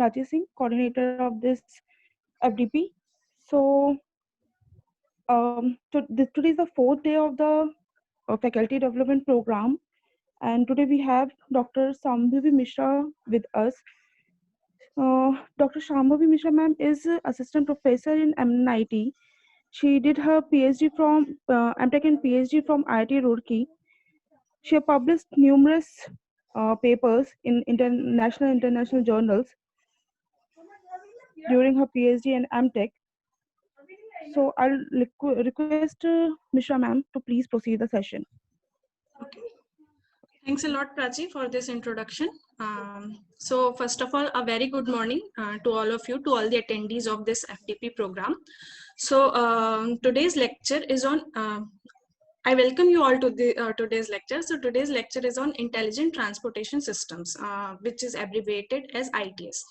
Rajesh Singh, coordinator of this FDP. So, today is the fourth day of the faculty development program, and today we have Dr. Sambhavi Mishra with us. Dr. Shambhavi Mishra ma'am is assistant professor in MNIT. She did her PhD from MTech and PhD from IIT Roorkee. She published numerous papers in international journals during her PhD and MTech. So I'll request Mishra ma'am to please proceed the session. Okay. Thanks a lot, Prachi, for this introduction. So first of all, a very good morning to all of you, to all the attendees of this FDP program. So today's lecture is on, I welcome you all to the today's lecture. So today's lecture is on Intelligent Transportation Systems, which is abbreviated as ITS.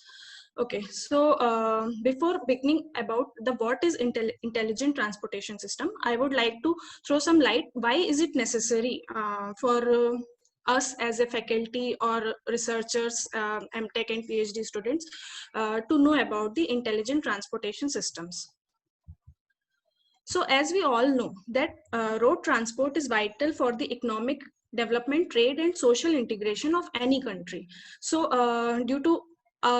Okay, so before beginning about the what is intelligent transportation system, I would like to throw some light. Why is it necessary for us as a faculty or researchers, MTech and PhD students, to know about the intelligent transportation systems? So as we all know that road transport is vital for the economic development, trade and social integration of any country. So due to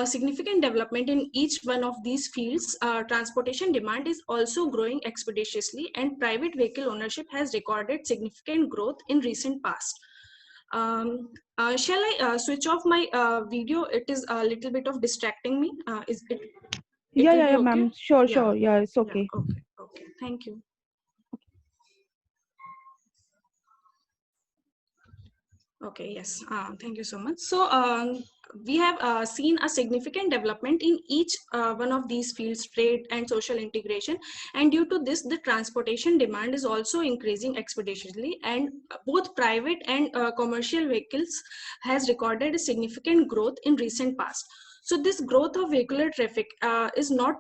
significant development in each one of these fields, transportation demand is also growing expeditiously, and private vehicle ownership has recorded significant growth in recent past. Shall I switch off my video? It is a little bit of distracting me. Is it? It will be Yeah, okay? ma'am. Sure, Yeah. sure. Yeah, it's Yeah. okay. Okay. Okay. Thank you. Okay, yes, thank you so much. So we have seen a significant development in each one of these fields, trade and social integration. And due to this, the transportation demand is also increasing expeditiously, and both private and commercial vehicles has recorded a significant growth in recent past. So this growth of vehicular traffic is not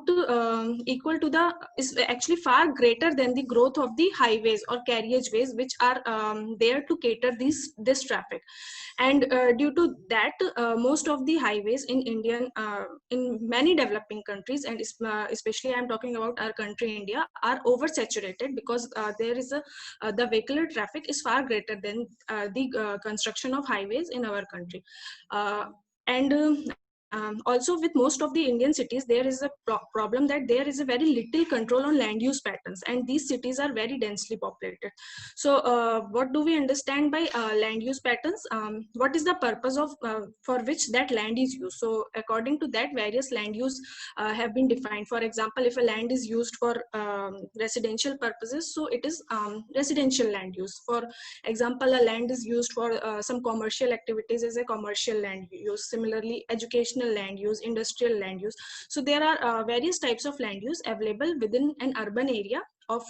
equal to the, is actually far greater than the growth of the highways or carriageways, which are there to cater this traffic. And due to that, most of the highways in in many developing countries, and especially I'm talking about our country India, are oversaturated, because there is the vehicular traffic is far greater than the construction of highways in our country. And Also, with most of the Indian cities, there is a problem that there is a very little control on land use patterns, and these cities are very densely populated. So what do we understand by land use patterns? What is the purpose of for which that land is used? So according to that, various land use have been defined. For example, if a land is used for residential purposes, so it is residential land use. For example, a land is used for some commercial activities as a commercial land use. Similarly, educational land use, industrial land use. So there are various types of land use available within an urban area of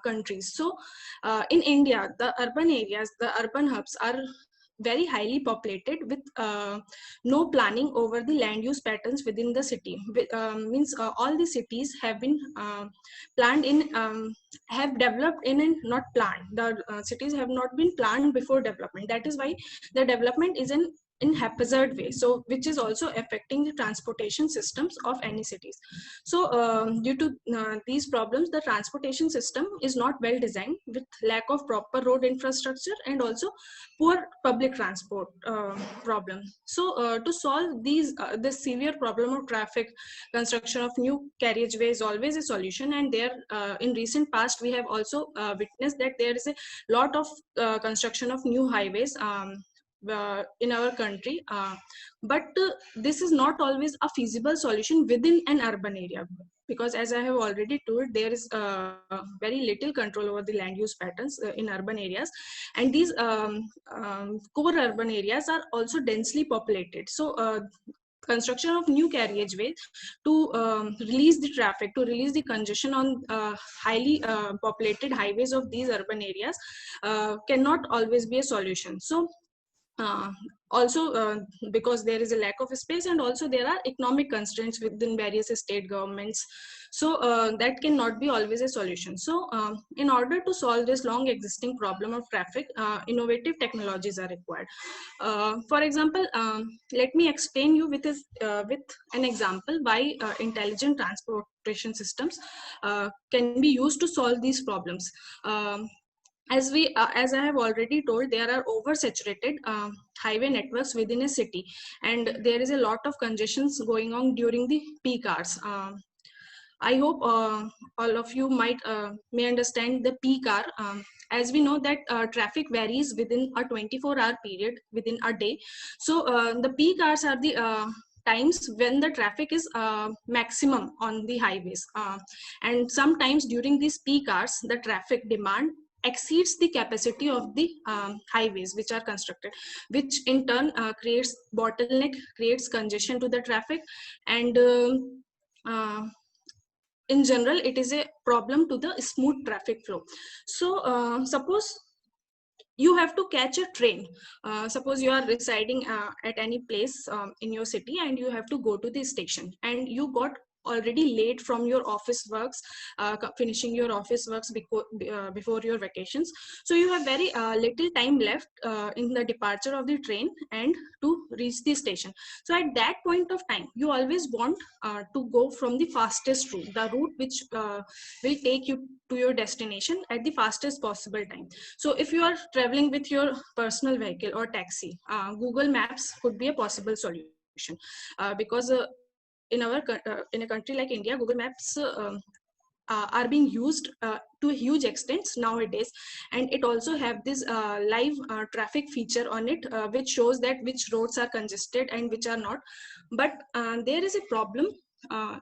countries. So in India, the urban areas, the urban hubs are very highly populated with no planning over the land use patterns within the city. Means all the cities have been planned in, have developed in and not planned. The cities have not been planned before development. That is why the development is in haphazard way, so which is also affecting the transportation systems of any cities. So due to these problems, the transportation system is not well designed, with lack of proper road infrastructure and also poor public transport problem. So to solve this severe problem of traffic, construction of new carriageway is always a solution. And there in recent past, we have also witnessed that there is a lot of construction of new highways in our country, but this is not always a feasible solution within an urban area, because as I have already told, there is very little control over the land use patterns in urban areas. And these core urban areas are also densely populated. So construction of new carriageways to release the traffic, to release the congestion on highly populated highways of these urban areas cannot always be a solution. So uh, also because there is a lack of space, and also there are economic constraints within various state governments. So that cannot be always a solution. So in order to solve this long existing problem of traffic, innovative technologies are required. For example, let me explain you with an example why intelligent transportation systems can be used to solve these problems. As I have already told, there are oversaturated highway networks within a city, and there is a lot of congestions going on during the peak hours. I hope all of you may understand the peak hour. As we know that traffic varies within a 24-hour period within a day. So the peak hours are the times when the traffic is maximum on the highways, and sometimes during these peak hours the traffic demand exceeds the capacity of the highways which are constructed, which in turn creates bottleneck, creates congestion to the traffic, and uh, in general it is a problem to the smooth traffic flow. So suppose you have to catch a train. Suppose you are residing at any place in your city, and you have to go to the station, and you got already late from your office works, finishing your office works before your vacations. So you have very little time left in the departure of the train and to reach the station. So at that point of time, you always want to go from the fastest route, the route which will take you to your destination at the fastest possible time. So if you are traveling with your personal vehicle or taxi, Google Maps could be a possible solution, because in a country like India, Google Maps are being used to a huge extent nowadays, and it also have this live traffic feature on it, which shows that which roads are congested and which are not. But there is a problem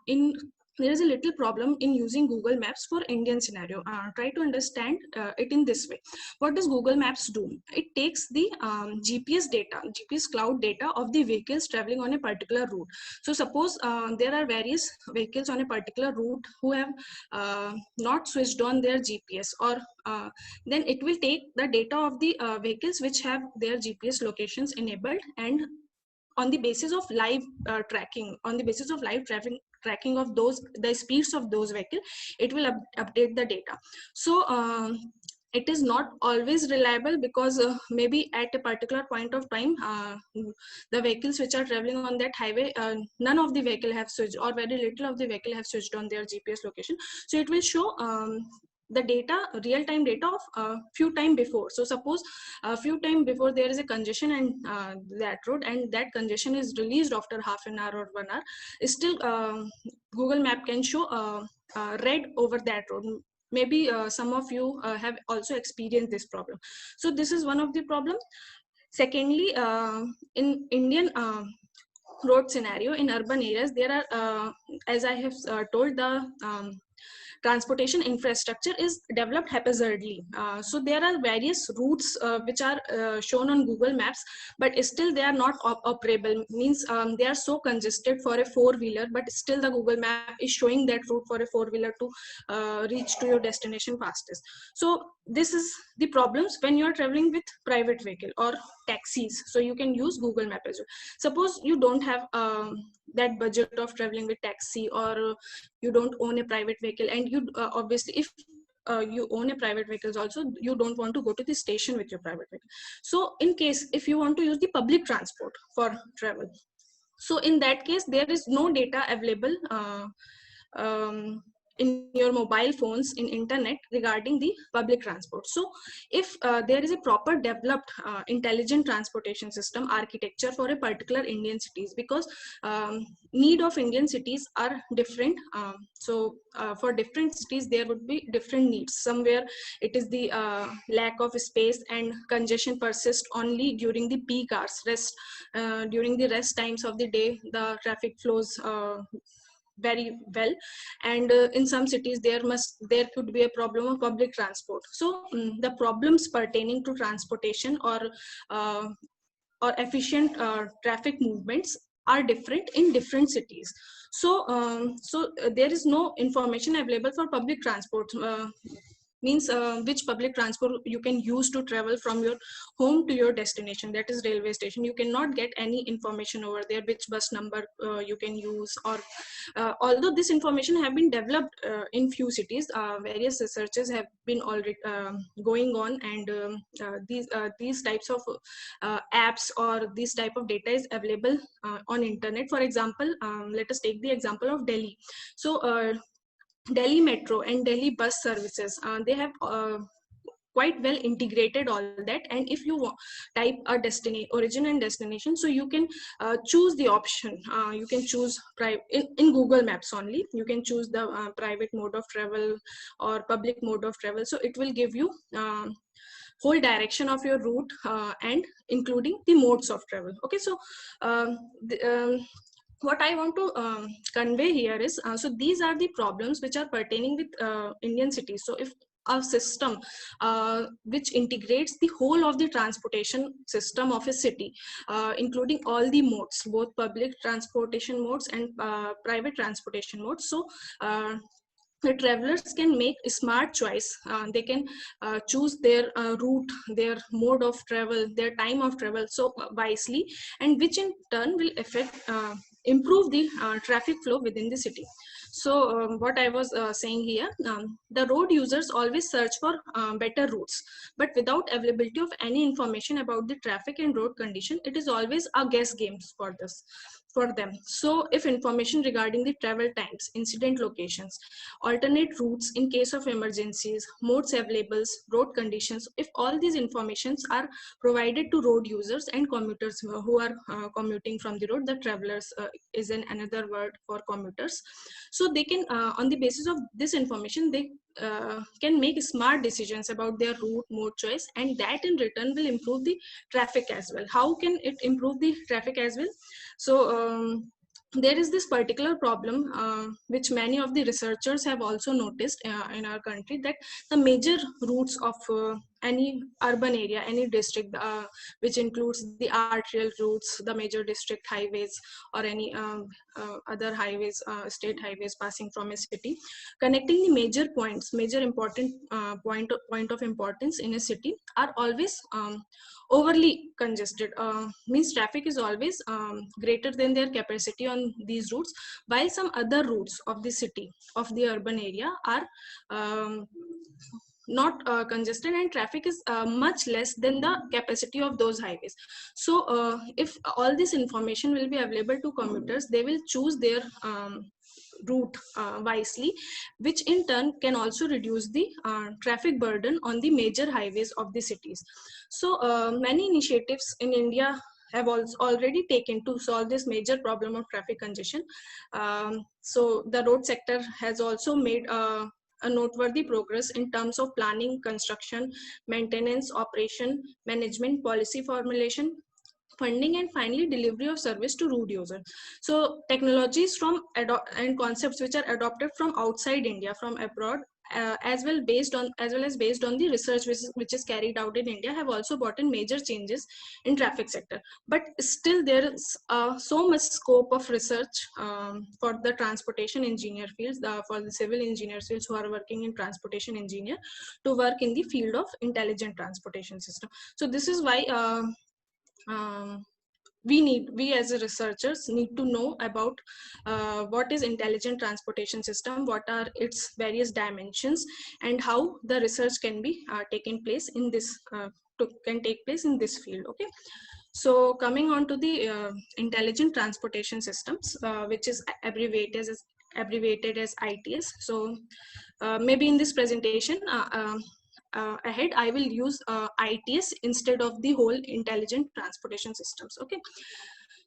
in there is a little problem in using Google Maps for Indian scenario. Try to understand it in this way. What does Google Maps do? It takes the GPS data, GPS cloud data of the vehicles traveling on a particular route. So suppose there are various vehicles on a particular route who have not switched on their GPS, or then it will take the data of the vehicles which have their GPS locations enabled, and on the basis of live tracking, on the basis of live tracking of those, the speeds of those vehicles, it will update the data. So it is not always reliable, because maybe at a particular point of time the vehicles which are traveling on that highway, none of the vehicle have switched, or very little of the vehicle have switched on their GPS location. So it will show the data, real-time data of few time before. So suppose a few time before there is a congestion and that road, and that congestion is released after half an hour or 1 hour, still Google Map can show red over that road. Maybe some of you have also experienced this problem. So this is one of the problem. Secondly, in Indian road scenario, in urban areas, there are as I have told, the transportation infrastructure is developed haphazardly. So there are various routes which are shown on Google Maps, but still they are not operable. Means they are so congested for a four-wheeler, but still the Google Map is showing that route for a four-wheeler to reach to your destination fastest. So this is the problems when you are traveling with private vehicle or taxis. So you can use Google Map as well. Suppose you don't have that budget of traveling with taxi, or you don't own a private vehicle, and you obviously, if you own a private vehicles also, you don't want to go to the station with your private vehicle. So in case if you want to use the public transport for travel, so in that case there is no data available in your mobile phones, in internet, regarding the public transport. So if there is a proper developed intelligent transportation system architecture for a particular Indian cities, because need of Indian cities are different. So for different cities there would be different needs. Somewhere it is the lack of space and congestion persists only during the peak hours. During the rest times of the day, the traffic flows very well, and in some cities there could be a problem of public transport. So the problems pertaining to transportation uh, or efficient traffic movements are different in different cities. So there is no information available for public transport. means which public transport you can use to travel from your home to your destination, that is railway station. You cannot get any information over there, which bus number you can use, or although this information have been developed in few cities, various researches have been already going on, and these types of apps or this type of data is available on internet. For example, let us take the example of Delhi. So Delhi Metro and Delhi bus services, they have quite well integrated all that. And if you type a origin and destination, so you can choose the option, you can choose in Google Maps only, you can choose the private mode of travel or public mode of travel. So it will give you whole direction of your route, and including the modes of travel. Okay, so what I want to convey here is, so these are the problems which are pertaining with Indian cities. So if a system which integrates the whole of the transportation system of a city, including all the modes, both public transportation modes and private transportation modes, so the travelers can make a smart choice. They can choose their route, their mode of travel, their time of travel so wisely, and which in turn will affect improve the traffic flow within the city. So what I was saying here, the road users always search for better routes, but without availability of any information about the traffic and road condition, it is always a guess game for them. So if information regarding the travel times, incident locations, alternate routes in case of emergencies, modes available, road conditions, if all these informations are provided to road users and commuters who are commuting from the road, the travelers is another word for commuters. So they can, on the basis of this information, they can make smart decisions about their route, mode choice, and that in return will improve the traffic as well. How can it improve the traffic as well? So there is this particular problem which many of the researchers have also noticed in our country, that the major routes of any urban area, any district, which includes the arterial routes, the major district highways, or any other highways, state highways passing from a city, connecting the major points, major important point of importance in a city, are always overly congested. Means traffic is always greater than their capacity on these routes, while some other routes of the city, of the urban area, are not congested, and traffic is much less than the capacity of those highways. So if all this information will be available to commuters, they will choose their route wisely, which in turn can also reduce the traffic burden on the major highways of the cities. So many initiatives in India have also already taken to solve this major problem of traffic congestion. So the road sector has also made a noteworthy progress in terms of planning, construction, maintenance, operation, management, policy formulation, funding, and finally delivery of service to road users. So technologies from and concepts which are adopted from outside India, from abroad, as well as based on the research which is carried out in India, have also brought in major changes in traffic sector. But still there is so much scope of research for the transportation engineer fields, for the civil engineers fields who are working in transportation engineer, to work in the field of intelligent transportation system. So this is why um, we as a researchers need to know about what is intelligent transportation system, what are its various dimensions, and how the research can be taken place in this can take place in this field. Okay, so coming on to the intelligent transportation systems, which is abbreviated as ITS. So maybe in this presentation ahead, I will use ITS instead of the whole intelligent transportation systems. Okay.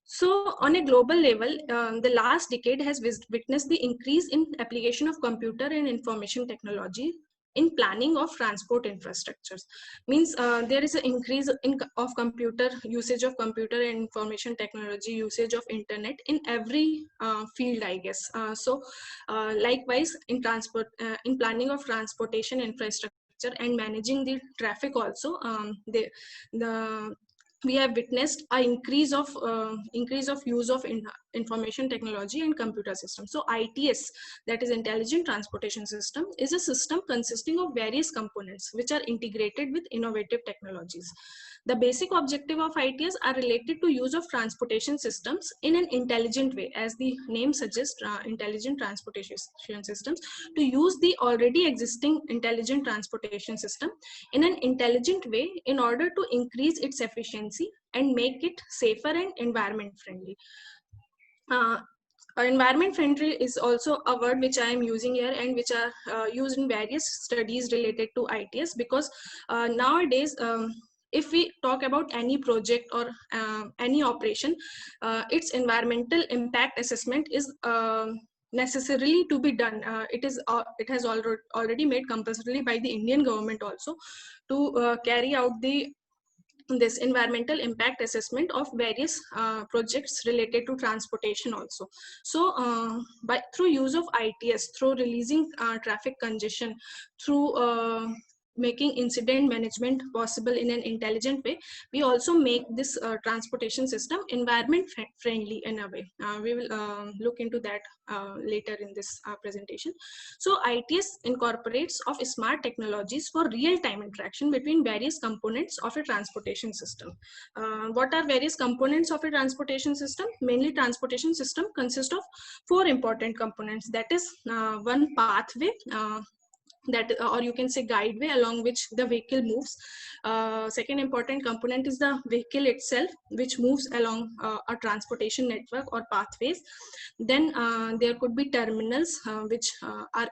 So on a global level, the last decade has witnessed the increase in application of computer and information technology in planning of transport infrastructures. Means there is an increase of computer usage, of computer and information technology, usage of internet in every field, I guess. So likewise in in planning of transportation infrastructure and managing the traffic also, the we have witnessed an increase of use of information technology and computer systems. So ITS, that is Intelligent Transportation System, is a system consisting of various components which are integrated with innovative technologies. The basic objective of ITS are related to use of transportation systems in an intelligent way, as the name suggests, intelligent transportation systems, to use the already existing intelligent transportation system in an intelligent way in order to increase its efficiency and make it safer and environment friendly. Uh, Environment friendly is also a word which I am using here, and which are used in various studies related to ITS, because nowadays, if we talk about any project or any operation, its environmental impact assessment is necessarily to be done. It has already made compulsory by the Indian government also, to carry out this environmental impact assessment of various projects related to transportation also. So through use of ITS, through releasing traffic congestion, through making incident management possible in an intelligent way, we also make this transportation system environment friendly in a way. We will look into that later in this presentation. So ITS incorporates of smart technologies for real-time interaction between various components of a transportation system. What are various components of a transportation system? Mainly, transportation system consists of 4 important components. That is one, pathway, that, or you can say guideway, along which the vehicle moves. Second important component is the vehicle itself, which moves along a transportation network or pathways. Then there could be terminals, which are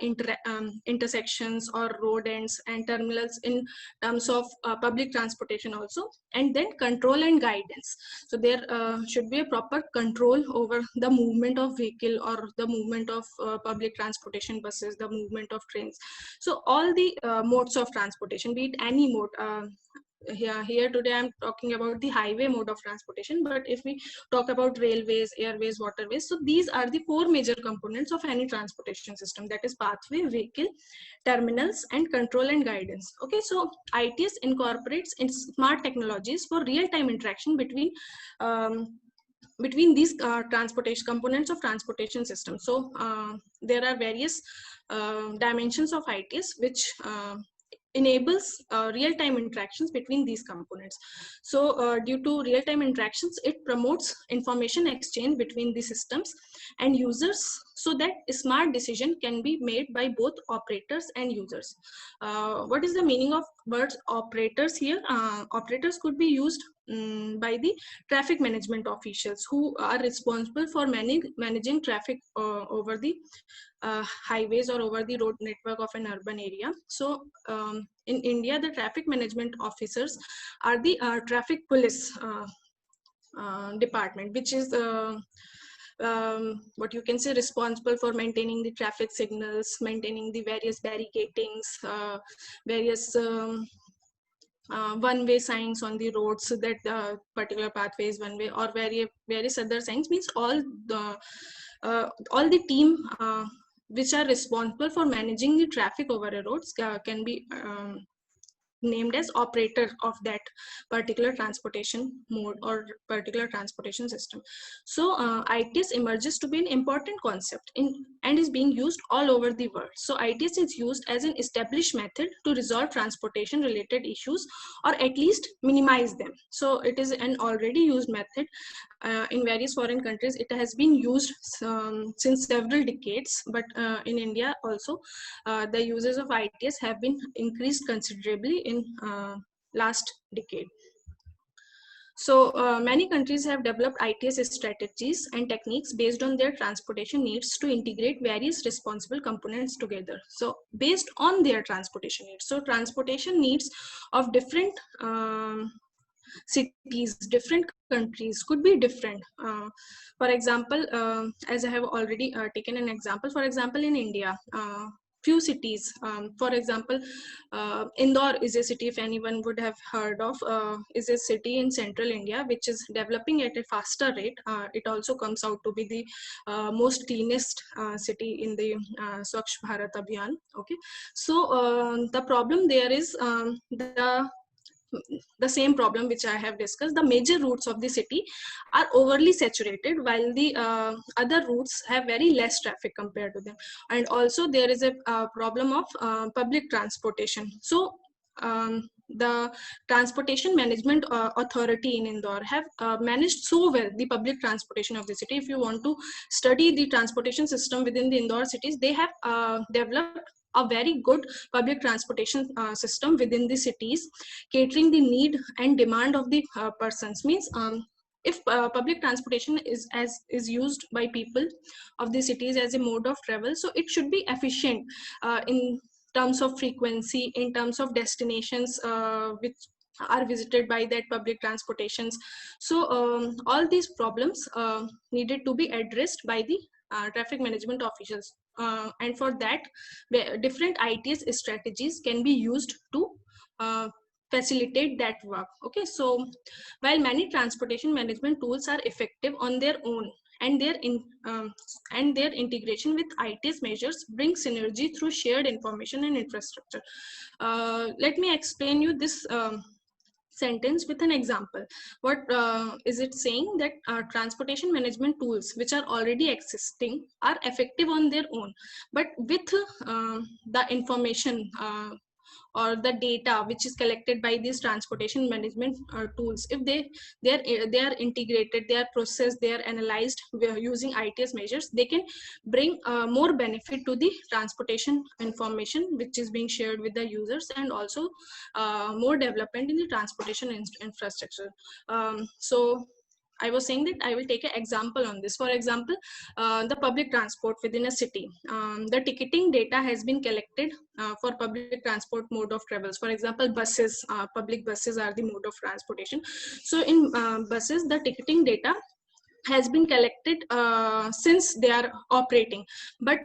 intersections or road ends, and terminals in terms of public transportation also. And then control and guidance. So there should be a proper control over the movement of vehicle, or the movement of public transportation buses, the movement of trains. So all the modes of transportation, be it any mode, here today I'm talking about the highway mode of transportation, but if we talk about railways, airways, waterways, so these are the 4 major components of any transportation system, that is pathway, vehicle, terminals, and control and guidance. Okay, so ITS incorporates in smart technologies for real-time interaction between these transportation components of transportation system. So there are various dimensions of ITS which enables real-time interactions between these components. So due to real-time interactions, it promotes information exchange between the systems and users, so that a smart decision can be made by both operators and users. What is the meaning of words operators here? Operators could be used by the traffic management officials, who are responsible for managing traffic over the highways or over the road network of an urban area. So in India, the traffic management officers are the traffic police department, which is what you can say responsible for maintaining the traffic signals, maintaining the various barricadings, various one-way signs on the roads, so that particular pathway is one way, or various other signs. Means all the team which are responsible for managing the traffic over a roads can be named as operator of that particular transportation mode or particular transportation system. So ITS emerges to be an important concept and is being used all over the world. So ITS is used as an established method to resolve transportation related issues, or at least minimize them. So it is an already used method in various foreign countries. It has been used since several decades, but in India also the uses of ITS have been increased considerably in last decade. So many countries have developed ITS strategies and techniques based on their transportation needs to integrate various responsible components together. So based on their transportation needs. So transportation needs of different cities, different countries could be different. For example, as I have already taken an example, for example, in India, few cities, for example, Indore is a city, if anyone would have heard of, is a city in central India which is developing at a faster rate. It also comes out to be the most cleanest city in the Swachh Bharat Abhiyan. Okay, so the problem there is the the same problem which I have discussed. The major routes of the city are overly saturated, while the other routes have very less traffic compared to them. And also there is a problem of public transportation. So the Transportation Management Authority in Indore have managed so well the public transportation of the city. If you want to study the transportation system within the Indore cities, they have developed a very good public transportation system within the cities, catering the need and demand of the persons. Means if public transportation is used by people of the cities as a mode of travel, so it should be efficient in terms of frequency, in terms of destinations which are visited by that public transportations. So all these problems needed to be addressed by the traffic management officials, and for that different ITS strategies can be used to facilitate that work. Okay, so while many transportation management tools are effective on their own, and their integration with ITS measures bring synergy through shared information and infrastructure. Let me explain you this sentence with an example. What is it saying? That transportation management tools which are already existing are effective on their own, but with the information or the data which is collected by these transportation management tools, if they are integrated, they are processed, they are analyzed using ITS measures, they can bring more benefit to the transportation information which is being shared with the users, and also more development in the transportation infrastructure. So I was saying that I will take an example on this. For example, the public transport within a city. The ticketing data has been collected for public transport mode of travels. For example, buses, public buses are the mode of transportation. So in buses, the ticketing data has been collected since they are operating. But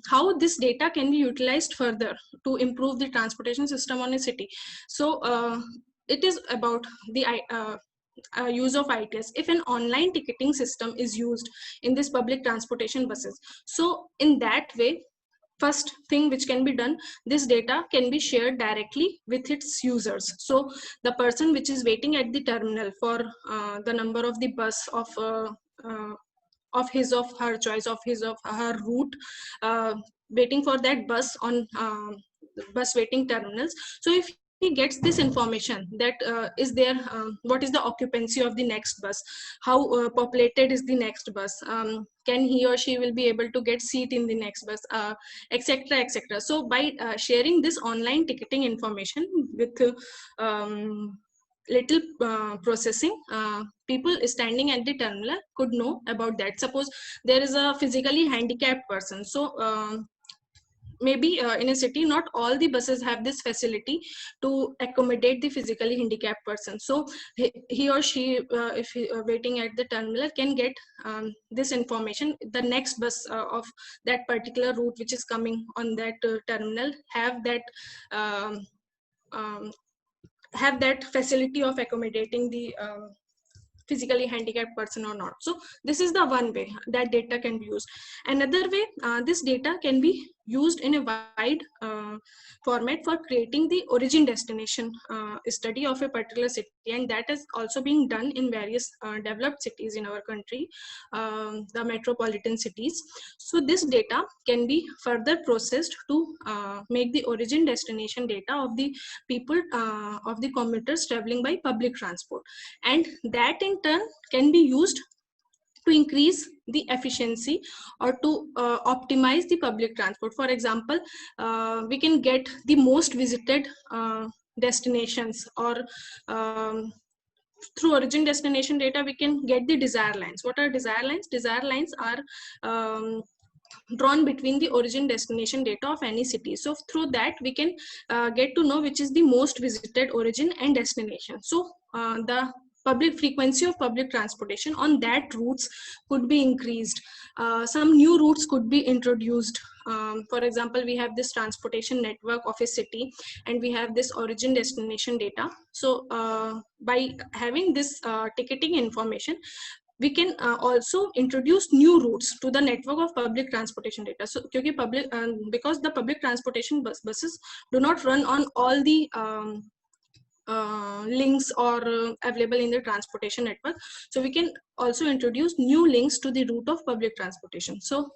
how this data can be utilized further to improve the transportation system on a city? So it is about the use of ITS. If an online ticketing system is used in this public transportation buses, so in that way, first thing which can be done, this data can be shared directly with its users. So the person which is waiting at the terminal for the number of the bus of his of her choice, of his of her route, waiting for that bus on bus waiting terminals. So if he gets this information, that is there, what is the occupancy of the next bus, how populated is the next bus, can he or she will be able to get seat in the next bus, etc, etc. So by sharing this online ticketing information with little processing, people standing at the terminal could know about that. Suppose there is a physically handicapped person, so maybe in a city not all the buses have this facility to accommodate the physically handicapped person. So he or she, if he, waiting at the terminal, can get this information, the next bus of that particular route which is coming on that terminal have that um, have that facility of accommodating the physically handicapped person or not. So this is the one way that data can be used. Another way, this data can be used in a wide format for creating the origin destination study of a particular city, and that is also being done in various developed cities in our country, the metropolitan cities. So this data can be further processed to make the origin destination data of the people, of the commuters traveling by public transport, and that in turn can be used to increase the efficiency or to optimize the public transport. For example, we can get the most visited destinations, or through origin destination data we can get the desire lines. What are desire lines? Desire lines are drawn between the origin destination data of any city. So through that we can get to know which is the most visited origin and destination. So the public frequency of public transportation on that routes could be increased. Some new routes could be introduced. For example, we have this transportation network of a city, and we have this origin destination data. So by having this ticketing information, we can also introduce new routes to the network of public transportation data. So because the public transportation buses do not run on all the links or available in the transportation network. So we can also introduce new links to the route of public transportation. So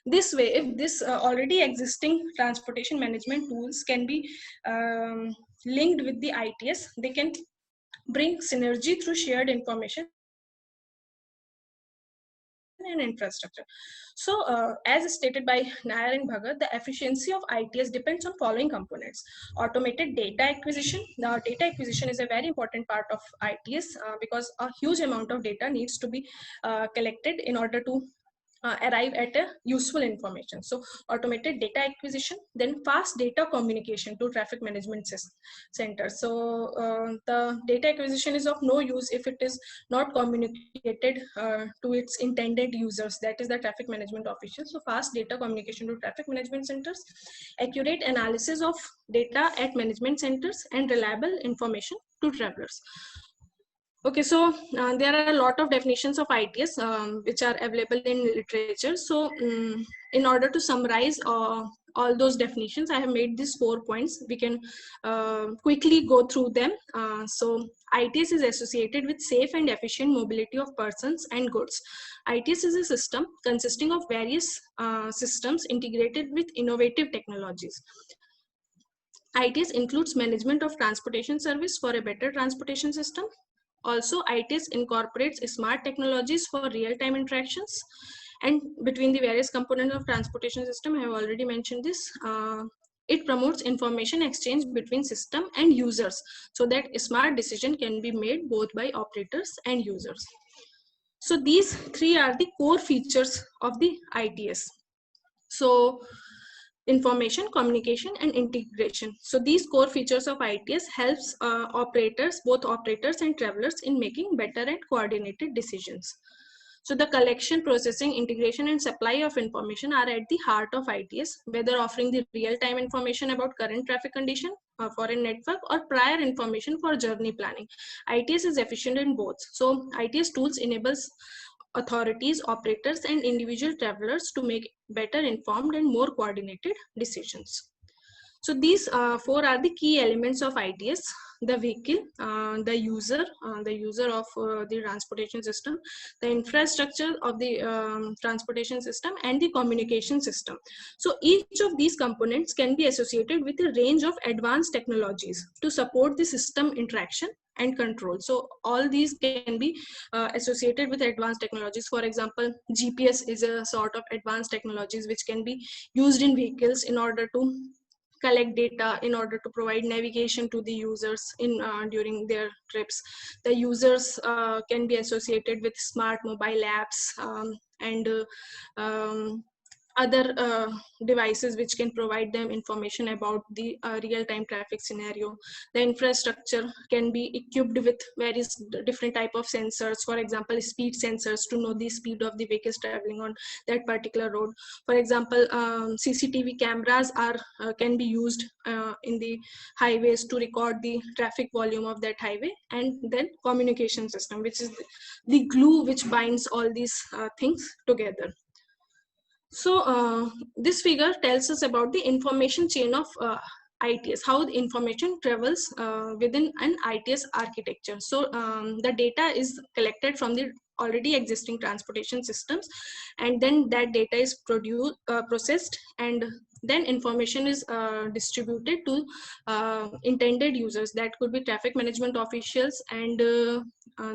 this way, if this already existing transportation management tools can be linked with the ITS, they can bring synergy through shared information and infrastructure. So as stated by Nair and Bhagat, the efficiency of ITS depends on following components. Automated data acquisition. Now, data acquisition is a very important part of ITS because a huge amount of data needs to be collected in order to arrive at a useful information. So automated data acquisition, then fast data communication to traffic management centers. So the data acquisition is of no use if it is not communicated to its intended users, that is the traffic management officials. So fast data communication to traffic management centers, accurate analysis of data at management centers, and reliable information to travelers. Okay, so there are a lot of definitions of ITS which are available in literature. So in order to summarize all those definitions, I have made these 4 points. We can quickly go through them. So ITS is associated with safe and efficient mobility of persons and goods. ITS is a system consisting of various systems integrated with innovative technologies. ITS includes management of transportation service for a better transportation system. Also, ITS incorporates smart technologies for real-time interactions and between the various components of transportation system. I have already mentioned this. It promotes information exchange between system and users so that a smart decision can be made both by operators and users. So these 3 are the core features of the ITS. So information, communication, and integration. So these core features of ITS helps operators, both operators and travelers, in making better and coordinated decisions. So the collection, processing, integration, and supply of information are at the heart of ITS, whether offering the real-time information about current traffic condition for a network or prior information for journey planning. ITS is efficient in both. So ITS tools enables authorities, operators, and individual travelers to make better informed and more coordinated decisions. So these 4 are the key elements of ITS: the vehicle, the user of the transportation system, the infrastructure of the transportation system, and the communication system. So each of these components can be associated with a range of advanced technologies to support the system interaction and control. So all these can be associated with advanced technologies. For example, GPS is a sort of advanced technologies which can be used in vehicles in order to collect data, in order to provide navigation to the users in during their trips. The users can be associated with smart mobile apps and other devices which can provide them information about the real-time traffic scenario. The infrastructure can be equipped with various different type of sensors, for example speed sensors to know the speed of the vehicles traveling on that particular road. For example, CCTV cameras are can be used in the highways to record the traffic volume of that highway. And then communication system, which is the glue which binds all these things together. So this figure tells us about the information chain of ITS, how the information travels within an ITS architecture. So the data is collected from the already existing transportation systems, and then that data is processed, and then information is distributed to intended users. That could be traffic management officials, and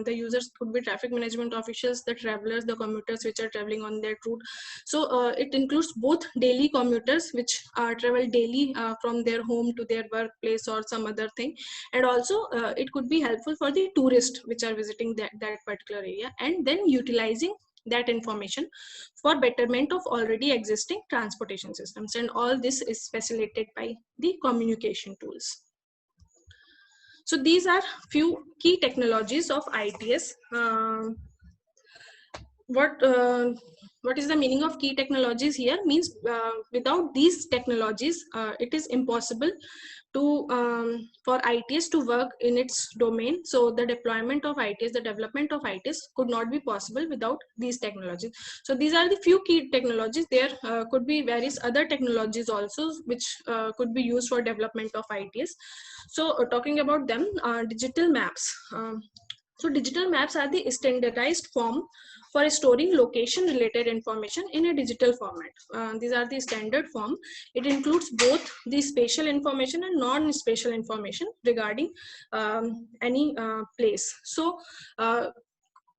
the users could be traffic management officials, the travelers, the commuters which are traveling on that route. So it includes both daily commuters which travel daily from their home to their workplace or some other thing, and also it could be helpful for the tourists which are visiting that particular area, and then utilizing that information for betterment of already existing transportation systems. And all this is facilitated by the communication tools. So these are few key technologies of ITS. What what is the meaning of key technologies here? Means without these technologies, it is impossible to for ITS to work in its domain. So the deployment of ITS, the development of ITS could not be possible without these technologies. So these are the few key technologies. There could be various other technologies also which could be used for development of ITS. So talking about them, digital maps. So digital maps are the standardized form for storing location related information in a digital format. These are the standard form. It includes both the spatial information and non-spatial information regarding any place. So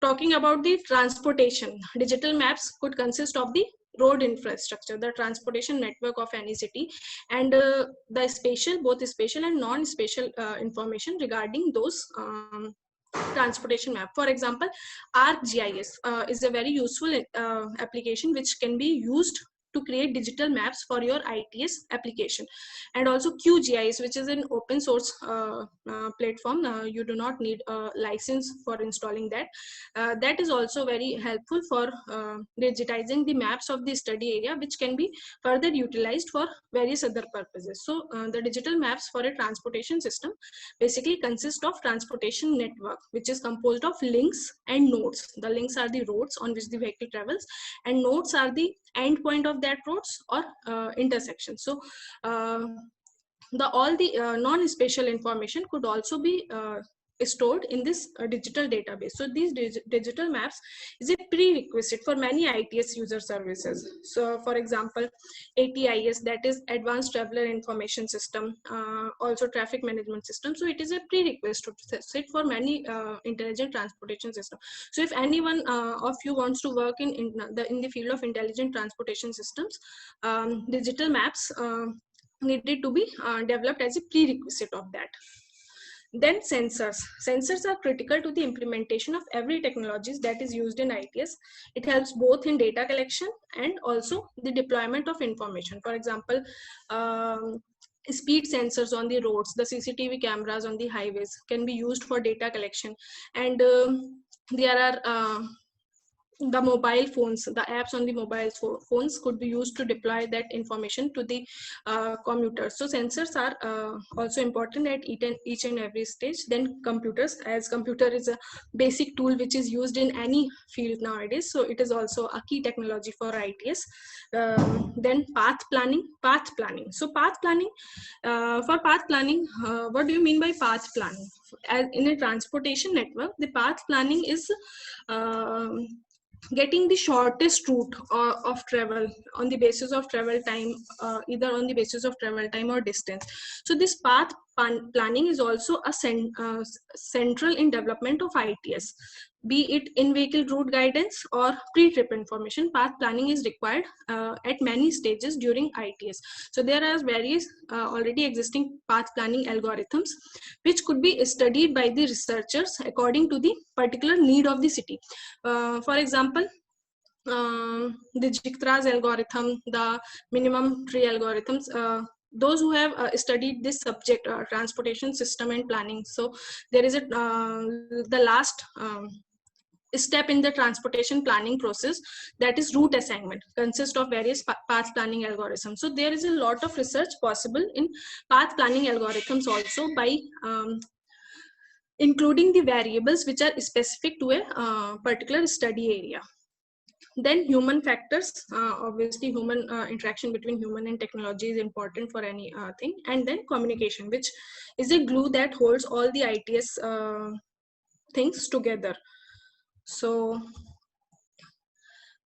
talking about the transportation, digital maps could consist of the road infrastructure, the transportation network of any city, and the spatial, both spatial and non-spatial information regarding those transportation map. For example, ArcGIS is a very useful application which can be used to create digital maps for your ITS application. And also QGIS, which is an open source platform. You do not need a license for installing that. That is also very helpful for digitizing the maps of the study area, which can be further utilized for various other purposes. So the digital maps for a transportation system basically consist of transportation network, which is composed of links and nodes. The links are the roads on which the vehicle travels, and nodes are the end point of that roads or intersections. So all the non-spatial information could also be stored in this digital database. So these digital maps is a prerequisite for many ITS user services. So for example, ATIS, that is Advanced Traveler Information System, also traffic management system. So it is a prerequisite for many intelligent transportation system. So if anyone of you wants to work in the field of intelligent transportation systems, digital maps needed to be developed as a prerequisite of that. Then sensors. Sensors are critical to the implementation of every technologies that is used in ITS. It helps both in data collection and also the deployment of information. For example, speed sensors on the roads, the CCTV cameras on the highways can be used for data collection. And there are the mobile phones, the apps on the mobile phones could be used to deploy that information to the commuters. So sensors are also important at each and every stage. Then computers, as computer is a basic tool which is used in any field nowadays, so it is also a key technology for ITS. Then path planning. So path planning, for path planning, what do you mean by path planning? As in a transportation network, the path planning is getting the shortest route of travel on the basis of travel time, either on the basis of travel time or distance. So this path planning is also a central in development of ITS, be it in vehicle route guidance or pre-trip information. Path planning is required at many stages during ITS. So there are various already existing path planning algorithms which could be studied by the researchers according to the particular need of the city. For example, the Dijkstra's algorithm, the minimum tree algorithms, those who have studied this subject, transportation system and planning. So there is the last step in the transportation planning process, that is route assignment, consists of various path planning algorithms. So there is a lot of research possible in path planning algorithms also by including the variables which are specific to a particular study area. Then human factors, obviously human interaction between human and technology is important for any thing. And then communication, which is a glue that holds all the ITS things together. So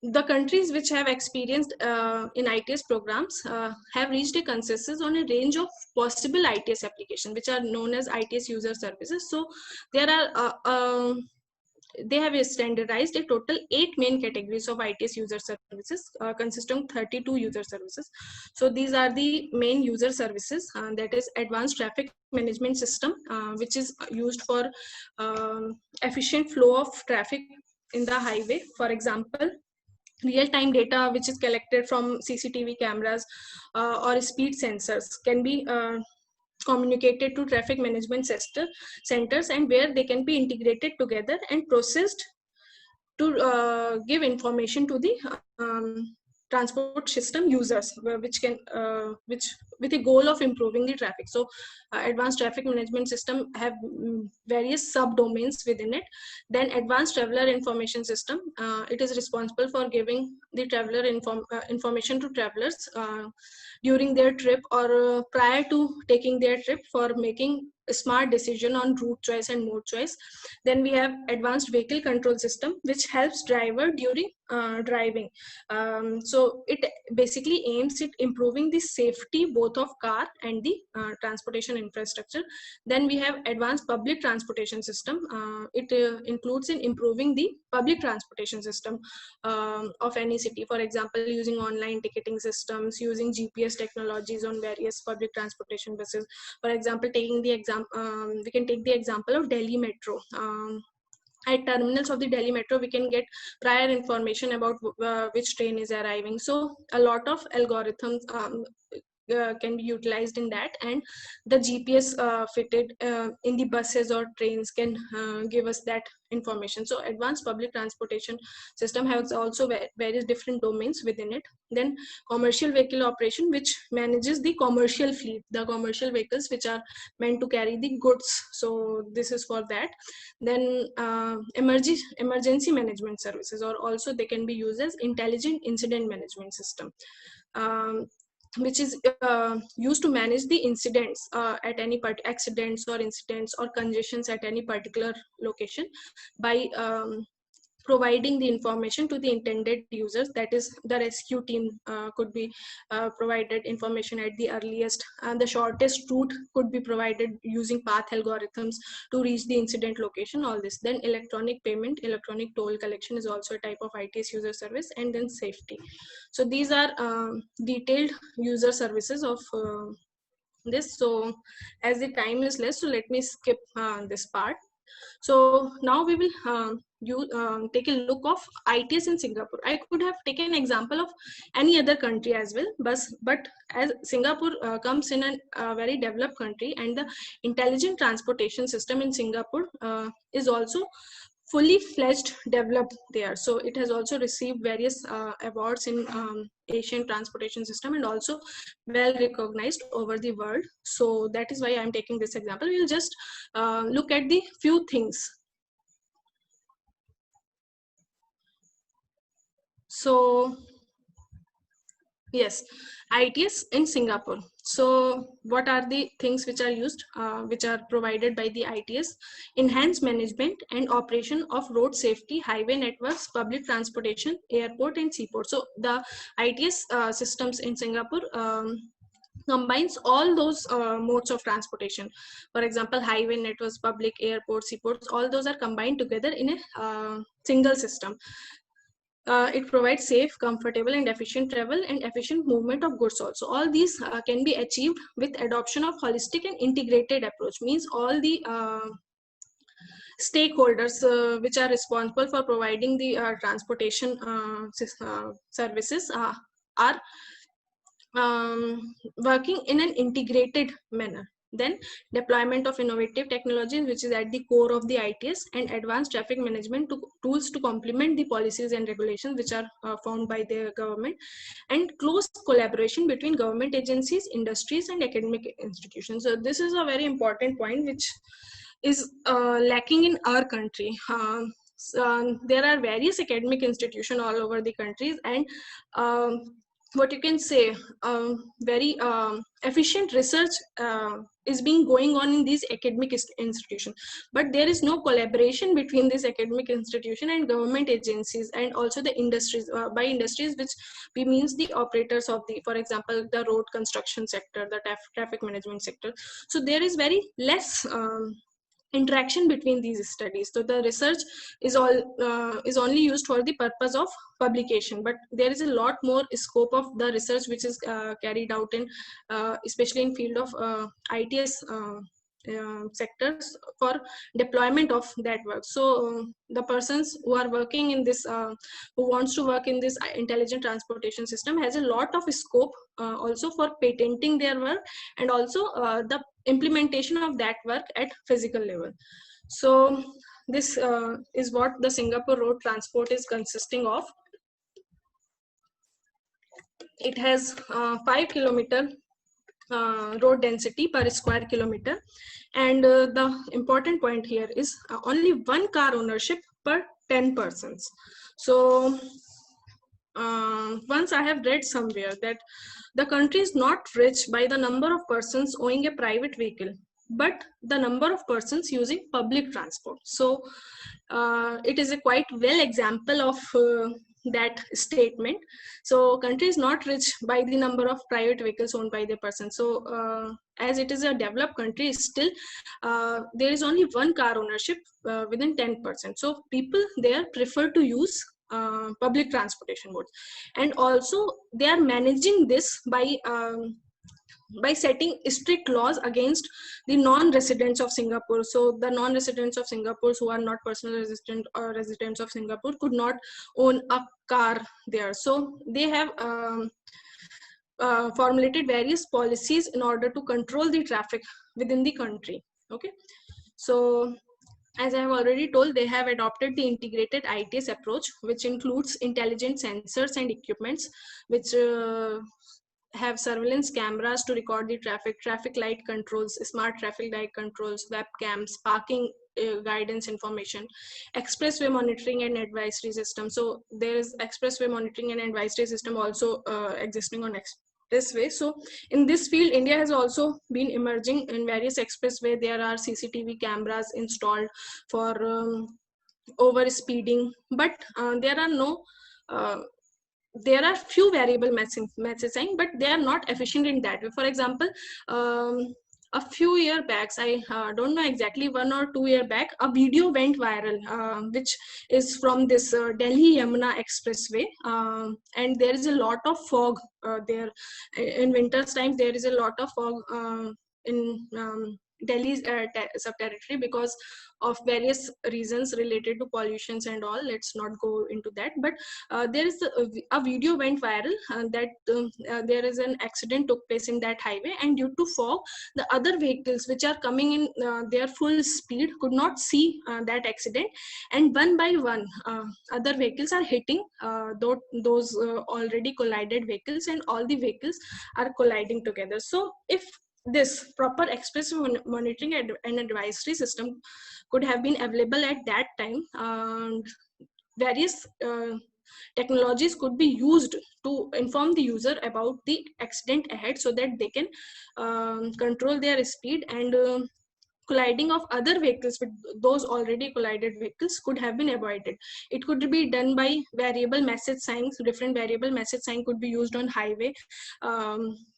the countries which have experienced in ITS programs have reached a consensus on a range of possible ITS applications, which are known as ITS user services. So there are they have standardized a total 8 main categories of ITS user services, consisting of 32 user services. So these are the main user services, that is Advanced Traffic Management System, which is used for efficient flow of traffic in the highway. For example, real-time data which is collected from CCTV cameras or speed sensors can be communicated to traffic management centers, and where they can be integrated together and processed to give information to the transport system users, which can which with a goal of improving the traffic. So advanced traffic management system have various subdomains within it. Then advanced traveler information system, it is responsible for giving the traveler information to travelers during their trip or prior to taking their trip, for making a smart decision on route choice and mode choice. Then we have advanced vehicle control system, which helps driver during driving. So it basically aims at improving the safety both of car and the transportation infrastructure. Then we have advanced public transportation system. It includes in improving the public transportation system of any city. For example, using online ticketing systems, using GPS technologies on various public transportation buses. For example, taking the we can take the example of Delhi Metro. At terminals of the Delhi Metro, we can get prior information about which train is arriving. So a lot of algorithms can be utilized in that, and the GPS fitted in the buses or trains can give us that information. So advanced public transportation system has also various different domains within it. Then commercial vehicle operation, which manages the commercial fleet, the commercial vehicles which are meant to carry the goods. So this is for that. Then emergency management services, or also they can be used as intelligent incident management system, which is used to manage the incidents at any accidents or incidents or congestions at any particular location by providing the information to the intended users. That is, the rescue team could be provided information at the earliest, and the shortest route could be provided using path algorithms to reach the incident location, all this. Then electronic payment, electronic toll collection is also a type of ITS user service. And then safety. So these are detailed user services of this. So as the time is less, so let me skip this part. So now we will take a look of ITS in Singapore. I could have taken an example of any other country as well, but as Singapore comes in a very developed country, and the intelligent transportation system in Singapore is also fully fledged developed there. So it has also received various awards in Asian transportation system, and also well recognized over the world. So that is why I'm taking this example. We'll just look at the few things. So yes, ITS in Singapore. So what are the things which are used, which are provided by the ITS? Enhanced management and operation of road safety, highway networks, public transportation, airport and seaport. So the ITS systems in Singapore combines all those modes of transportation. For example, highway networks, public, airports, seaports, all those are combined together in a single system. It provides safe, comfortable and efficient travel and efficient movement of goods also. All these can be achieved with adoption of holistic and integrated approach. Means all the stakeholders which are responsible for providing the transportation services are working in an integrated manner. Then deployment of innovative technologies, which is at the core of the ITS, and advanced traffic management tools to complement the policies and regulations which are formed by the government, and close collaboration between government agencies, industries and academic institutions. So this is a very important point which is lacking in our country. There are various academic institutions all over the countries, and what you can say, very efficient research is being going on in these academic institutions, but there is no collaboration between this academic institution and government agencies, and also the industries. By industries, which we means the operators of the, for example, the road construction sector, the traffic management sector. So there is very less interaction between these studies. So the research is only used for the purpose of publication, but there is a lot more scope of the research which is carried out in especially in field of ITS sectors for deployment of that work. So the persons who are working in this, who wants to work in this intelligent transportation system, has a lot of scope also for patenting their work, and also the implementation of that work at physical level. So this is what the Singapore road transport is consisting of. It has 5 kilometer road density per square kilometer, and the important point here is only one car ownership per 10 persons. So once I have read somewhere that the country is not rich by the number of persons owning a private vehicle, but the number of persons using public transport. So it is a quite well example of that statement. So country is not rich by the number of private vehicles owned by the person. So as it is a developed country, still there is only one car ownership within 10%. So people there prefer to use public transportation modes, and also they are managing this by setting strict laws against the non-residents of Singapore. So the non-residents of Singapore who are not personal resident or residents of Singapore could not own a car there. So they have formulated various policies in order to control the traffic within the country. Okay, so as I have already told, they have adopted the integrated ITS approach, which includes intelligent sensors and equipments, which have surveillance cameras to record the traffic light controls, smart traffic light controls, webcams, parking guidance information, expressway monitoring and advisory system. So there is expressway monitoring and advisory system also existing on expressway. So in this field, India has also been emerging in various expressway. There are CCTV cameras installed for over speeding, but there are no there are few variable messaging, but they are not efficient in that way. For example, a few years back, I don't know exactly, 1 or 2 years back, a video went viral, which is from this Delhi Yamuna Expressway, and there is a lot of fog there. In winter's time, there is a lot of fog in Delhi's sub-territory because of various reasons related to pollutions and all. Let's not go into that, but there is a video went viral that there is an accident took place in that highway, and due to fog, the other vehicles which are coming in their full speed could not see that accident, and one by one other vehicles are hitting those already collided vehicles, and all the vehicles are colliding together. So if this proper express monitoring and advisory system could have been available at that time, and various technologies could be used to inform the user about the accident ahead, so that they can control their speed, and colliding of other vehicles with those already collided vehicles could have been avoided. It could be done by variable message signs. Different variable message sign could be used on highway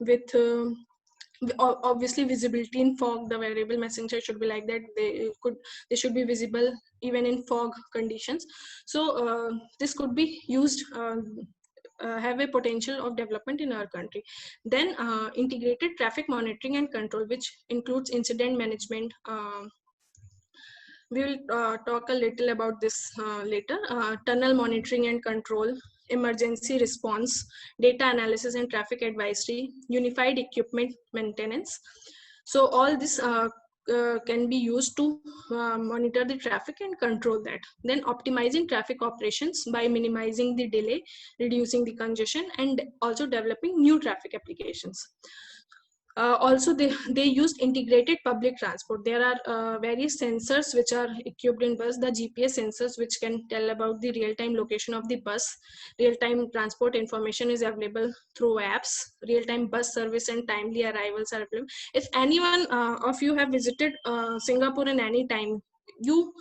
with obviously visibility in fog. The variable messenger should be like that. They should be visible even in fog conditions. So this could be used, have a potential of development in our country. Then integrated traffic monitoring and control, which includes incident management. We will talk a little about this later. Tunnel monitoring and control, emergency response, data analysis and traffic advisory, unified equipment maintenance. So all this can be used to monitor the traffic and control that. Then optimizing traffic operations by minimizing the delay, reducing the congestion, and also developing new traffic applications. Also, they used integrated public transport. There are various sensors which are equipped in bus. The GPS sensors, which can tell about the real-time location of the bus. Real-time transport information is available through apps. Real-time bus service and timely arrivals are available. If anyone of you have visited Singapore in any time, you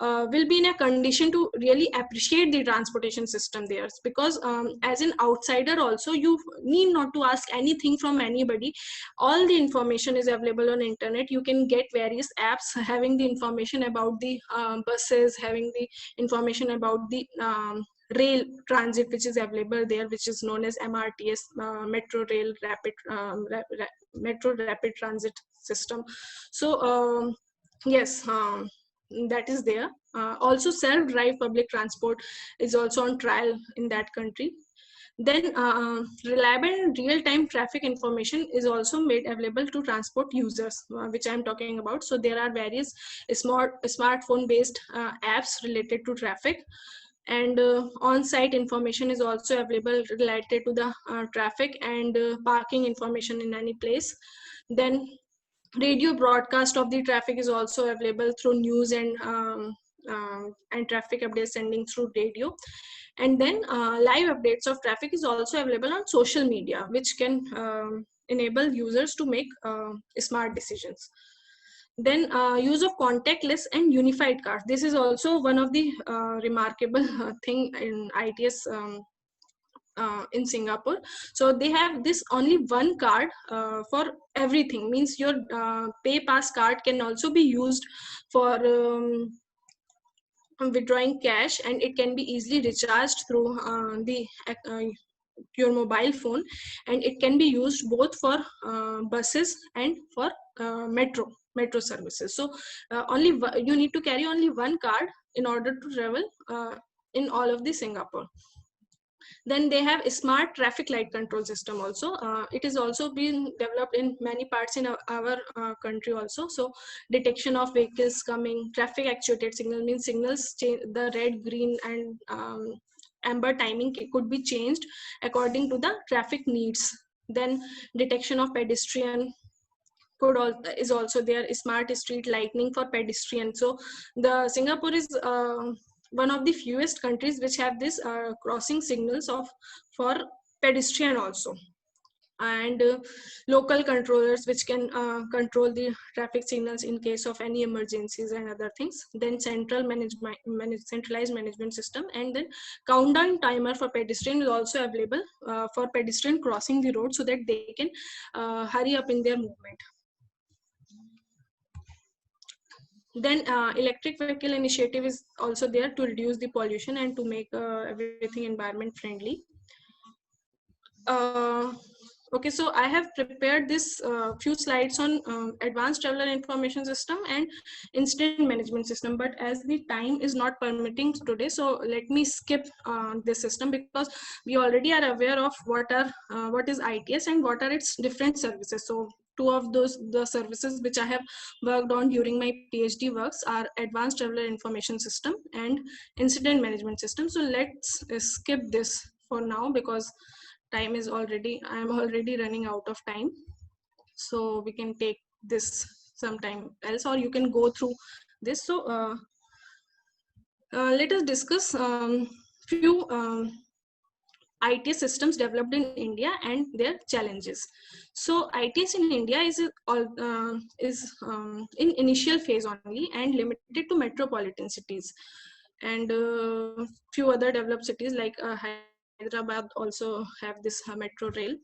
will be in a condition to really appreciate the transportation system there, because as an outsider also, you need not to ask anything from anybody. All the information is available on internet. You can get various apps having the information about the buses, having the information about the rail transit which is available there, which is known as MRTS, metro rail rapid metro rapid transit system. So yes, that is there. Also self-drive public transport is also on trial in that country. Then reliable and real-time traffic information is also made available to transport users, which I'm talking about. So there are various smartphone-based apps related to traffic, and on-site information is also available related to the traffic and parking information in any place. Then radio broadcast of the traffic is also available through news and traffic updates sending through radio. And then live updates of traffic is also available on social media, which can enable users to make smart decisions. Then use of contactless and unified cards. This is also one of the remarkable thing in ITS in Singapore. So they have this only one card for everything. Means your pay pass card can also be used for withdrawing cash, and it can be easily recharged through your mobile phone, and it can be used both for buses and for metro services. So you need to carry only one card in order to travel in all of the Singapore. Then they have a smart traffic light control system also. It is also been developed in many parts in our country also. So detection of vehicles coming, traffic actuated signal means signals change, the red, green and amber timing could be changed according to the traffic needs. Then detection of pedestrian is also there. Smart street lighting for pedestrian. So the Singapore is one of the fewest countries which have this crossing signals for pedestrian also. And local controllers which can control the traffic signals in case of any emergencies and other things. Then centralized management system, and then countdown timer for pedestrian is also available for pedestrian crossing the road, so that they can hurry up in their movement. Then electric vehicle initiative is also there to reduce the pollution and to make everything environment friendly. Okay, so I have prepared this few slides on advanced traveler information system and incident management system, but as the time is not permitting today, so let me skip this system, because we already are aware of what is ITS and what are its different services. So two of the services which I have worked on during my PhD works are advanced traveler information system and incident management system. So let's skip this for now, because I'm already running out of time. So we can take this sometime else, or you can go through this. So let us discuss few ITS systems developed in India and their challenges. So ITS in India is in initial phase only and limited to metropolitan cities, and few other developed cities like Hyderabad also have this metro rail.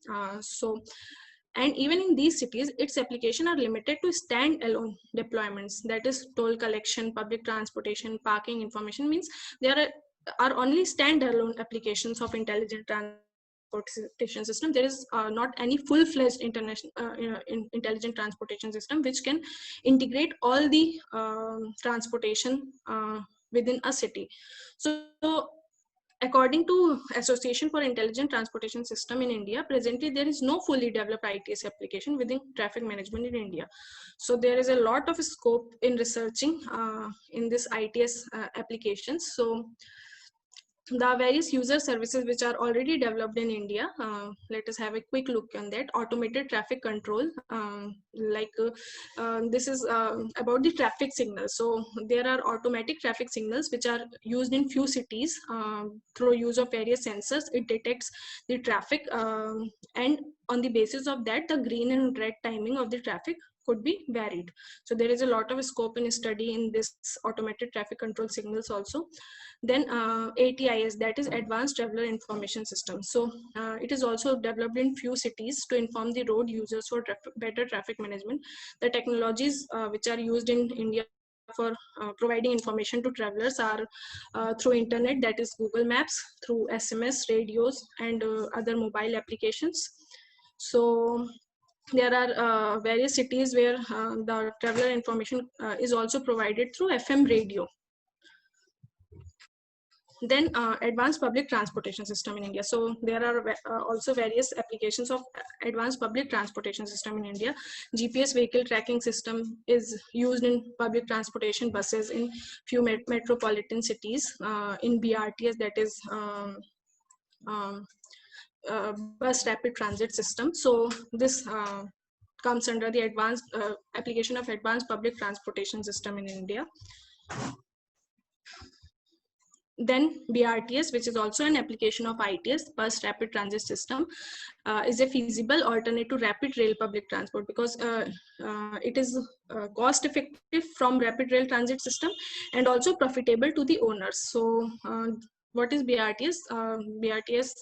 And even in these cities, its applications are limited to stand-alone deployments. That is toll collection, public transportation, parking information. Means there are only stand-alone applications of intelligent transportation system. There is not any full-fledged international intelligent transportation system which can integrate all the transportation within a city. So according to Association for Intelligent Transportation System in India, presently there is no fully developed ITS application within traffic management in India. So there is a lot of scope in researching in this ITS applications. So the various user services which are already developed in India, let us have a quick look on that. Automated traffic control, this is about the traffic signals. So there are automatic traffic signals which are used in few cities through use of various sensors. It detects the traffic, and on the basis of that, the green and red timing of the traffic could be varied. So there is a lot of scope in study in this automated traffic control signals also. Then ATIS, that is Advanced Traveler Information System. So it is also developed in few cities to inform the road users for better traffic management. The technologies which are used in India for providing information to travelers are through internet, that is Google Maps, through SMS, radios, and other mobile applications. So there are various cities where the traveler information is also provided through FM radio. Then advanced public transportation system in India. So there are also various applications of advanced public transportation system in India. GPS vehicle tracking system is used in public transportation buses in few metropolitan cities, in BRTS, that is um, bus rapid transit system. So this comes under the advanced application of advanced public transportation system in India. Then BRTS, which is also an application of ITS, Bus Rapid Transit System, is a feasible alternate to rapid rail public transport, because it is cost effective from rapid rail transit system and also profitable to the owners. So what is BRTS? BRTS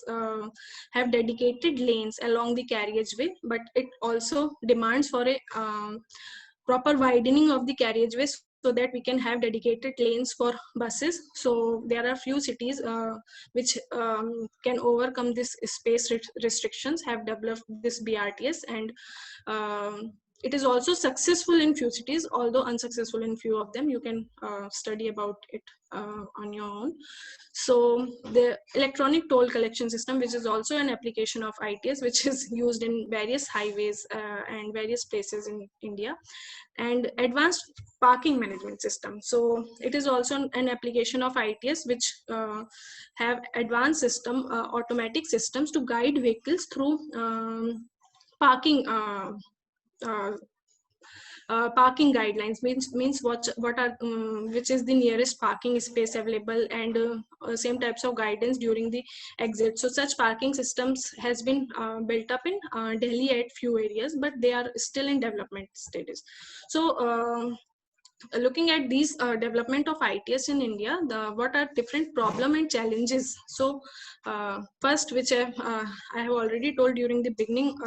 have dedicated lanes along the carriageway, but it also demands for a proper widening of the carriageway, so that we can have dedicated lanes for buses. So there are few cities which can overcome this space restrictions, have developed this BRTS, and it is also successful in few cities, although unsuccessful in few of them. You can study about it on your own. So the electronic toll collection system, which is also an application of ITS, which is used in various highways and various places in India. And advanced parking management system. So it is also an application of ITS, which have advanced system, automatic systems to guide vehicles through parking parking guidelines. Means what are which is the nearest parking space available, and same types of guidance during the exit. So such parking systems has been built up in Delhi at few areas, but they are still in development status. So looking at these development of ITS in India, what are different problem and challenges. So first, which I have already told during the beginning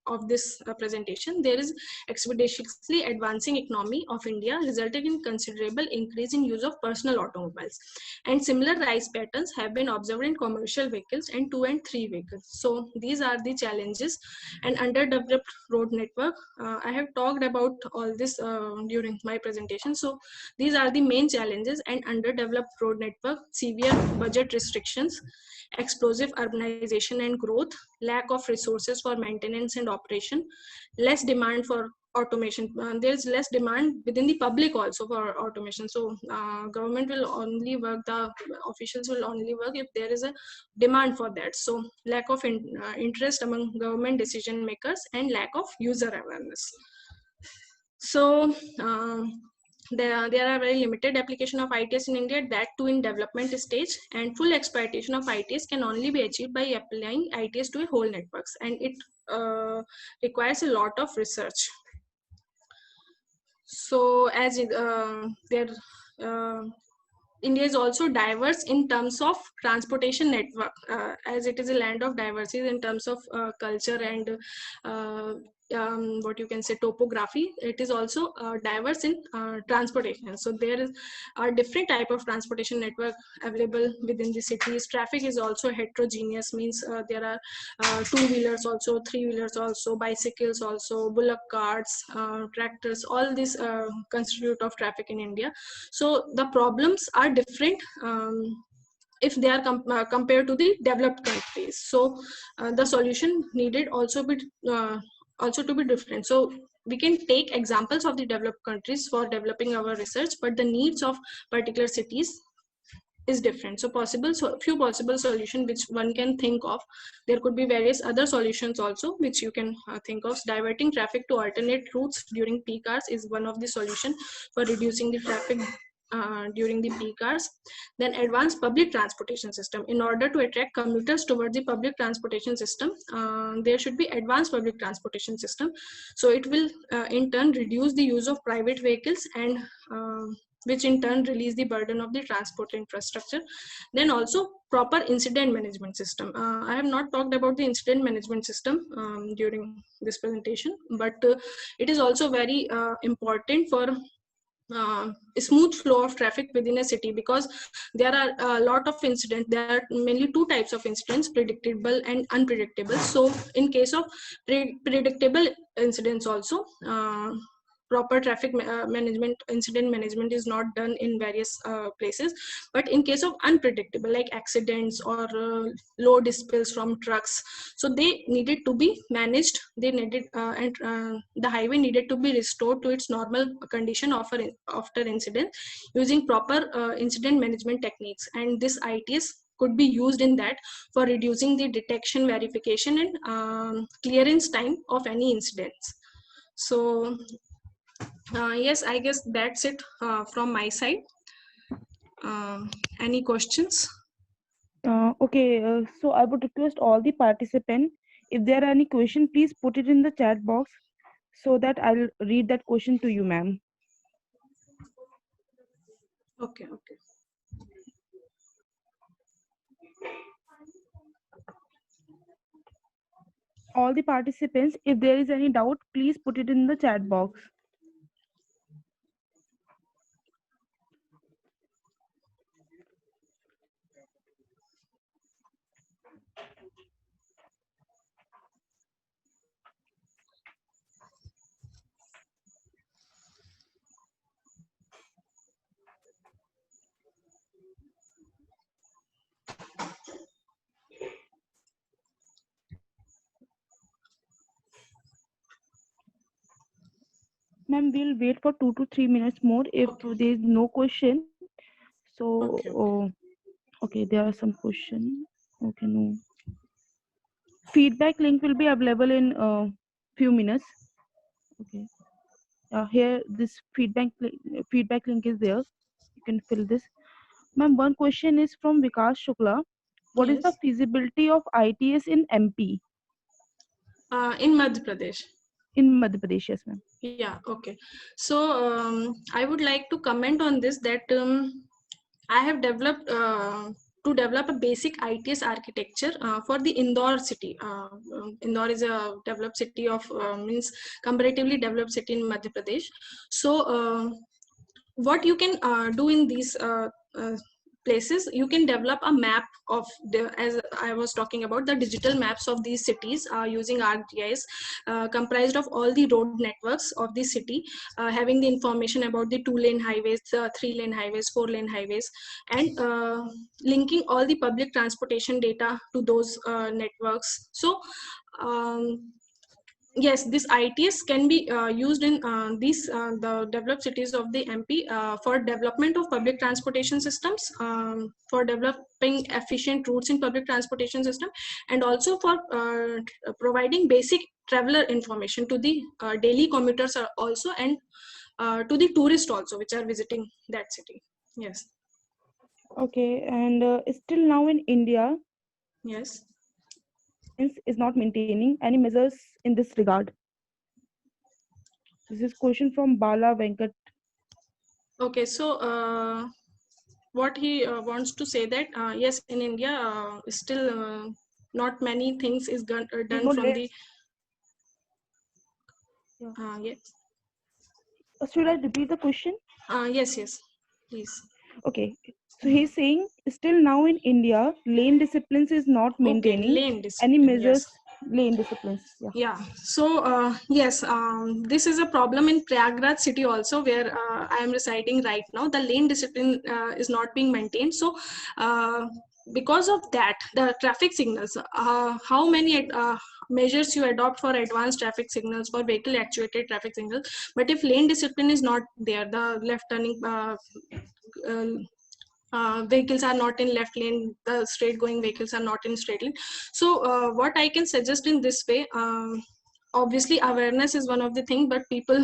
of this presentation, there is expeditiously advancing economy of India, resulting in considerable increase in use of personal automobiles, and similar rise patterns have been observed in commercial vehicles and 2 and 3 vehicles. So these are the challenges. And underdeveloped road network, I have talked about all this during my presentation. So these are the main challenges: and underdeveloped road network, severe budget restrictions, explosive urbanization and growth, lack of resources for maintenance and operation, less demand for automation. There is less demand within the public also for automation. So government will only work, the officials will only work if there is a demand for that. So lack of interest among government decision makers, and lack of user awareness. So there are very limited application of ITS in India, that too in development stage, and full exploitation of ITS can only be achieved by applying ITS to a whole networks, and it requires a lot of research. So as India is also diverse in terms of transportation network, as it is a land of diversity in terms of culture and what you can say topography. It is also diverse in transportation. So there is a different type of transportation network available within the cities. Traffic is also heterogeneous, means there are two-wheelers also, three-wheelers also, bicycles also, bullock carts, tractors. All these constitute of traffic in India. So the problems are different if they are compared to the developed countries. So the solution needed also to be different. So we can take examples of the developed countries for developing our research, but the needs of particular cities is different. So few possible solutions which one can think of. There could be various other solutions also which you can think of. Diverting traffic to alternate routes during peak hours is one of the solution for reducing the traffic during the peak hours. Then advanced public transportation system. In order to attract commuters towards the public transportation system, there should be advanced public transportation system. So it will in turn reduce the use of private vehicles, and which in turn release the burden of the transport infrastructure. Then also proper incident management system. I have not talked about the incident management system during this presentation, but it is also very important for smooth flow of traffic within a city, because there are a lot of incidents. There are mainly two types of incidents: predictable and unpredictable. So in case of predictable incidents also, proper traffic management, incident management is not done in various places. But in case of unpredictable, like accidents or load spills from trucks, so they needed to be managed. They needed and the highway needed to be restored to its normal condition after incident, using proper incident management techniques. And this ITS could be used in that for reducing the detection, verification, and clearance time of any incidents. So yes, I guess that's it from my side. Any questions? Okay, so I would request all the participants, if there are any question, please put it in the chat box so that I'll read that question to you, ma'am. Okay, okay. All the participants, if there is any doubt, please put it in the chat box. Ma'am, we'll wait for 2 to 3 minutes more if Okay. there is no question. So, Okay, okay. okay, there are some question. Okay, no. Feedback link will be available in few minutes. Okay. Here, this feedback link is there. You can fill this. Ma'am, one question is from Vikas Shukla. What is the Yes. feasibility of ITS in MP? In Madhya Pradesh. In Madhya Pradesh, yes, ma'am. Yeah, okay. So I would like to comment on this, that I have developed to develop a basic ITS architecture for the Indore city. Indore is a developed city of means comparatively developed city in Madhya Pradesh. So what you can do in these places, you can develop a map of the, as I was talking about, the digital maps of these cities using ArcGIS, comprised of all the road networks of the city, having the information about the 2-lane highways, 3-lane highways, 4-lane highways, and linking all the public transportation data to those networks. So yes, this ITS can be used in these the developed cities of the MP for development of public transportation systems, for developing efficient routes in public transportation system, and also for providing basic traveler information to the daily commuters also, and to the tourists also, which are visiting that city. Yes. Okay, and still now in India, Yes. is not maintaining any measures in this regard. This is question from Bala Venkat. Okay, so what he wants to say that yes, in India still not many things is done No from less. the Yeah. yes. Should I repeat the question? Yes, yes, please. Okay. So he's saying still now in India, lane disciplines is not Okay, maintaining lane any discipline, measures. yes. Lane disciplines. Yeah. Yeah, so yes, this is a problem in Prayagraj city also, where I am residing right now. The lane discipline is not being maintained. So because of that, the traffic signals, how many measures you adopt for advanced traffic signals, for vehicle actuated traffic signals, but if lane discipline is not there, the left turning uh, vehicles are not in left lane, the straight going vehicles are not in straight lane. So what I can suggest in this way, obviously awareness is one of the things, but people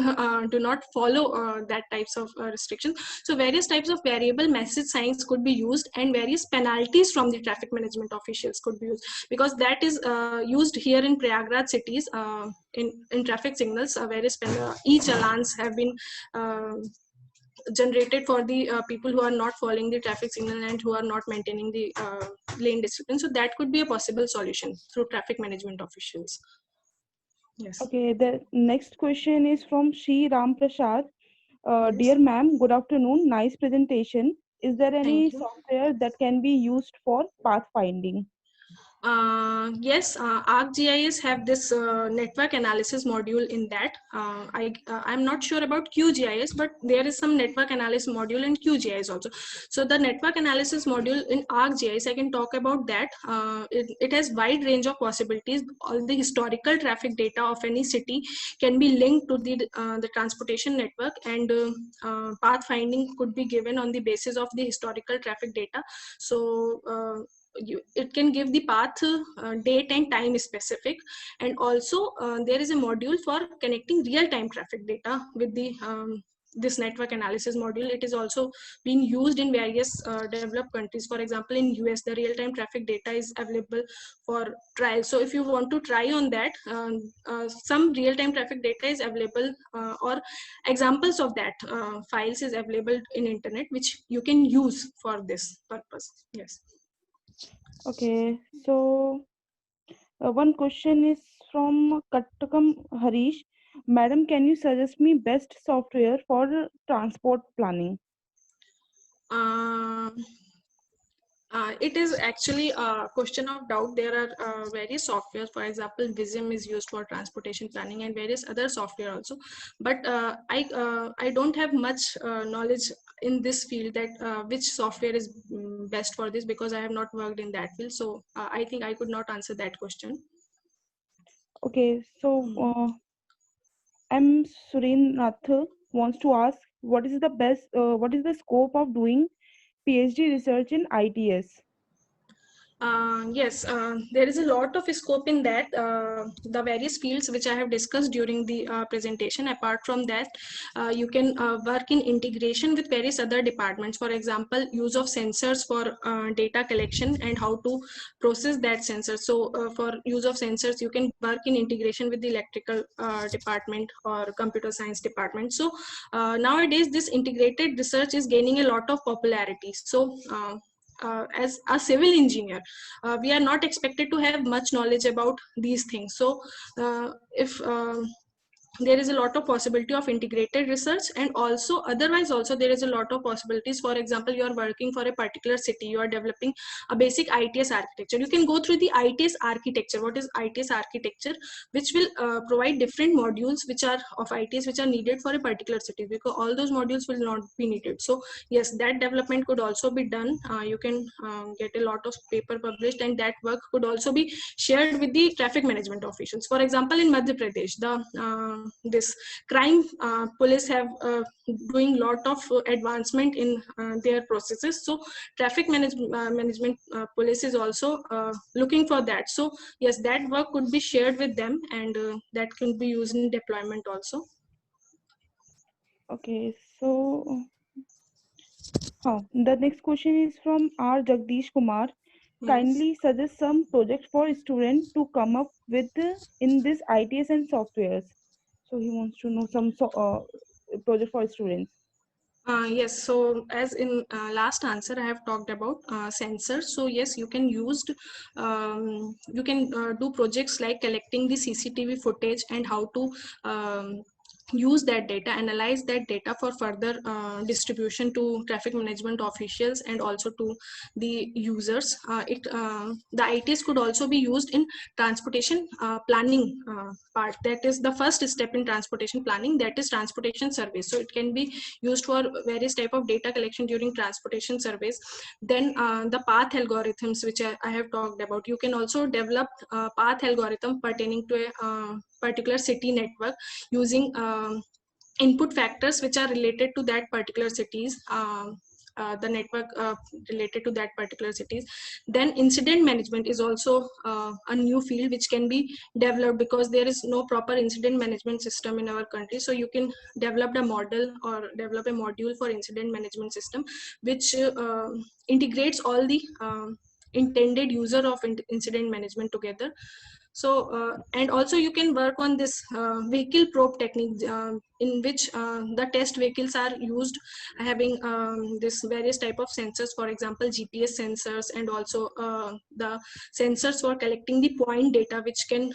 do not follow that types of restrictions. So various types of variable message signs could be used, and various penalties from the traffic management officials could be used, because that is used here in Prayagraj cities. In traffic signals, various e-challans have been generated for the people who are not following the traffic signal and who are not maintaining the lane discipline. So that could be a possible solution through traffic management officials. Yes. Okay. The next question is from Shri Ram Prasad. Yes. Dear ma'am, good afternoon. Nice presentation. Is there any Thank you. software that can be used for pathfinding? Yes, ArcGIS have this network analysis module in that. I'm not sure about QGIS, but there is some network analysis module in QGIS also. So the network analysis module in ArcGIS, I can talk about that. It has wide range of possibilities. All the historical traffic data of any city can be linked to the transportation network, and pathfinding could be given on the basis of the historical traffic data. So it can give the path, date and time specific, and also there is a module for connecting real-time traffic data with the this network analysis module. It is also being used in various developed countries. For example, in US, the real-time traffic data is available for trial. So if you want to try on that, some real-time traffic data is available, or examples of that files is available in internet, which you can use for this purpose. Yes. Okay, so one question is from Kattakam Harish. Madam, can you suggest me best software for transport planning? Um, it is actually a question of doubt. There are various softwares. For example, Vism is used for transportation planning, and various other software also. But I don't have much knowledge in this field, that which software is best for this, because I have not worked in that field. So I think I could not answer that question. Okay, so Mm. M. Surendnath wants to ask what is the scope of doing PhD research in ITS? Yes, there is a lot of scope in that, the various fields which I have discussed during the presentation. Apart from that, you can work in integration with various other departments. For example, use of sensors for data collection and how to process that sensor. So for use of sensors, you can work in integration with the electrical department or computer science department. So nowadays, this integrated research is gaining a lot of popularity. So as a civil engineer, we are not expected to have much knowledge about these things. So if there is a lot of possibility of integrated research, and also otherwise also there is a lot of possibilities. For example, you are working for a particular city, you are developing a basic ITS architecture. You can go through the ITS architecture. What is ITS architecture? Which will provide different modules which are of ITS, which are needed for a particular city, because all those modules will not be needed. So yes, that development could also be done. You can get a lot of paper published, and that work could also be shared with the traffic management officials. For example, in Madhya Pradesh, the this crime police have doing lot of advancement in their processes. So traffic management police is also looking for that. So yes, that work could be shared with them, and that can be used in deployment also. Okay, so the next question is from R. Jagdish Kumar. Yes. Kindly suggest some project for student to come up with in this ITS and softwares. So he wants to know some project for students. Yes, so as in last answer, I have talked about sensors. So yes, you can you can do projects like collecting the CCTV footage and how to use that data, analyze that data for further distribution to traffic management officials and also to the users. The ITs could also be used in transportation planning part. That is the first step in transportation planning, that is transportation survey. So it can be used for various type of data collection during transportation surveys. Then the path algorithms, which I have talked about. You can also develop path algorithm pertaining to a particular city network using input factors which are related to that particular cities, the network related to that particular cities. Then incident management is also a new field which can be developed, because there is no proper incident management system in our country. So you can develop a model or develop a module for incident management system, which integrates all the intended user of incident management together. So and also you can work on this vehicle probe technique, in which the test vehicles are used, having this various type of sensors, for example GPS sensors, and also the sensors for collecting the point data, which can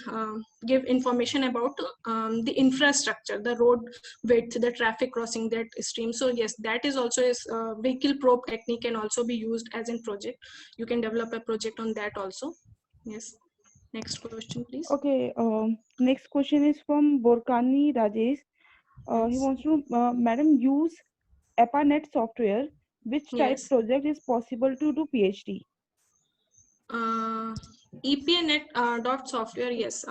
give information about the infrastructure, the road width, the traffic crossing that stream. So yes, that is also a vehicle probe technique, can also be used as in project. You can develop a project on that also. Yes. Next question, please. Okay, next question is from Borkani Rajesh. He Yes. wants to, Madam, use APANET software. Which type Yes. project is possible to do PhD? Uh, EPANet dot software. Yes.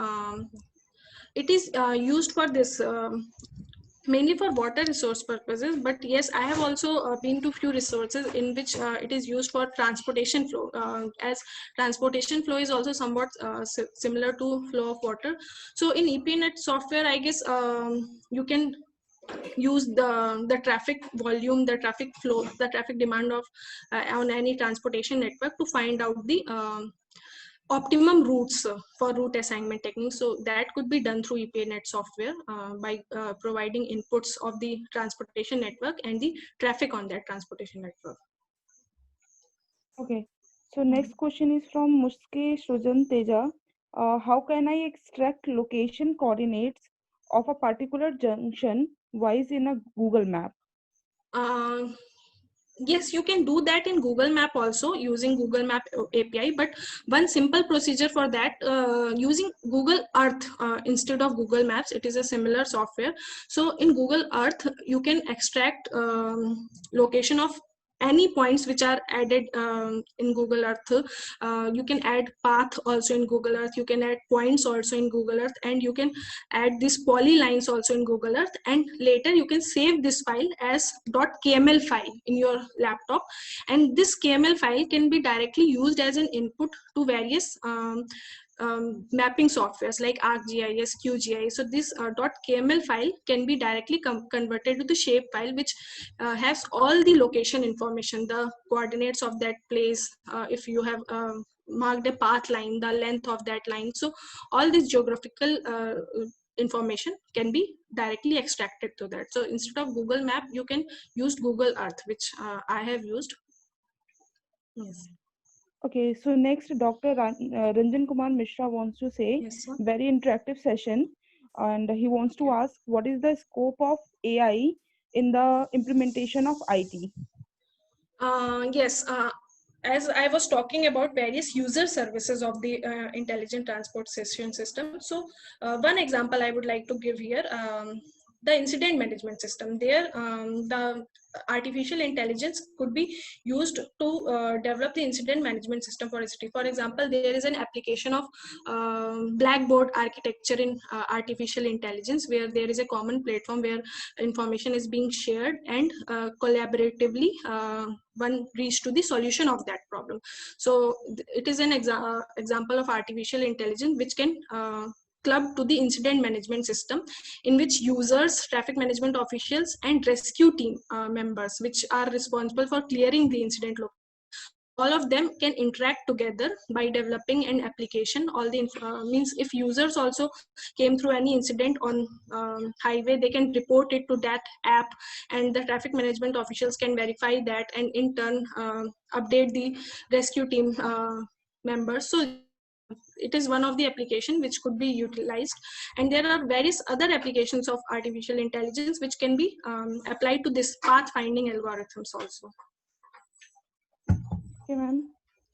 It is used for this. Mainly for water resource purposes, but yes, I have also been to few resources in which it is used for transportation flow, as transportation flow is also somewhat similar to flow of water. So in EPNet software, I guess you can use the traffic volume, the traffic flow, the traffic demand of on any transportation network to find out the optimum routes for route assignment techniques. So that could be done through EPANet software by providing inputs of the transportation network and the traffic on that transportation network. Okay, so next question is from Muske Srujan Teja. How can I extract location coordinates of a particular junction wise in a Google map? Uh, yes, you can do that in Google Map also using Google Map API, but one simple procedure for that, using Google Earth instead of Google Maps. It is a similar software. So in Google Earth you can extract location of any points which are added in Google Earth. You can add path also in Google Earth, you can add points also in Google Earth, and you can add these polylines also in Google Earth, and later you can save this file as .kml file in your laptop, and this kml file can be directly used as an input to various mapping softwares like ArcGIS, QGIS. So this .kml file can be directly converted to the shape file, which has all the location information, the coordinates of that place, if you have marked a path line, the length of that line. So all this geographical information can be directly extracted to that. So instead of Google Map, you can use Google Earth, which I have used. Yes. Okay, so next Dr. Ranjan Kumar Mishra wants to say Yes, sir. very interactive session, and he wants to Okay. ask what is the scope of AI in the implementation of IT? Yes, as I was talking about various user services of the intelligent transportation system. So one example I would like to give here, the incident management system. There, the artificial intelligence could be used to develop the incident management system for a city. For example, there is an application of Blackboard architecture in artificial intelligence, where there is a common platform where information is being shared and collaboratively one reach to the solution of that problem. So it is an example of artificial intelligence which can club to the incident management system, in which users, traffic management officials, and rescue team members, which are responsible for clearing the incident location, all of them can interact together by developing an application. All the means, if users also came through any incident on highway, they can report it to that app, and the traffic management officials can verify that, and in turn update the rescue team members. So it is one of the application which could be utilized, and there are various other applications of artificial intelligence which can be applied to this pathfinding algorithms also. Okay, ma'am.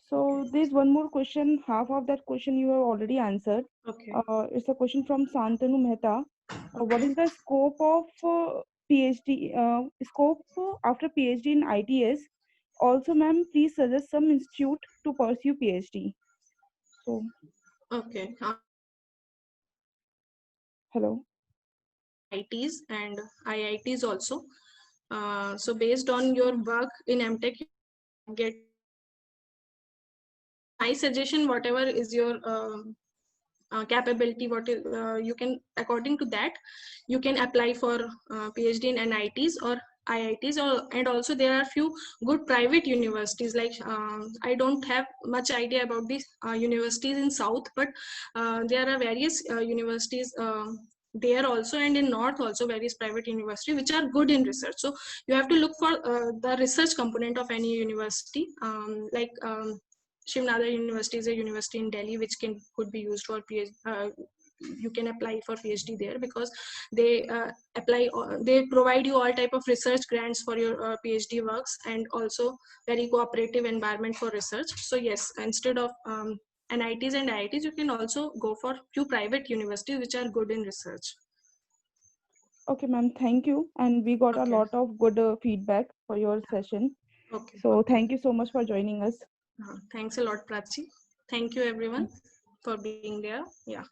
So there's one more question. Half of that question you have already answered. Okay. It's a question from Santanu Mehta. What is the scope of PhD? Scope after PhD in ITS? Also, ma'am, please suggest some institute to pursue PhD. So, Okay. hello. ITs and IITs also. So based on your work in MTech, you get. So my suggestion, whatever is your capability, what is, you can, according to that, you can apply for PhD in NITs or IITs, or and also there are few good private universities. Like I don't have much idea about these universities in South, but there are various universities there also, and in North also various private universities which are good in research. So you have to look for the research component of any university, like Shivnadar University is a university in Delhi which could be used for PhD. You can apply for PhD there, because they they provide you all type of research grants for your PhD works, and also very cooperative environment for research. So yes, instead of NITs and IITs, you can also go for few private universities which are good in research. Okay, ma'am, thank you. And we got a Okay. lot of good feedback for your session. Okay. So thank you so much for joining us. Thanks a lot, Prachi. Thank you everyone for being there. Yeah.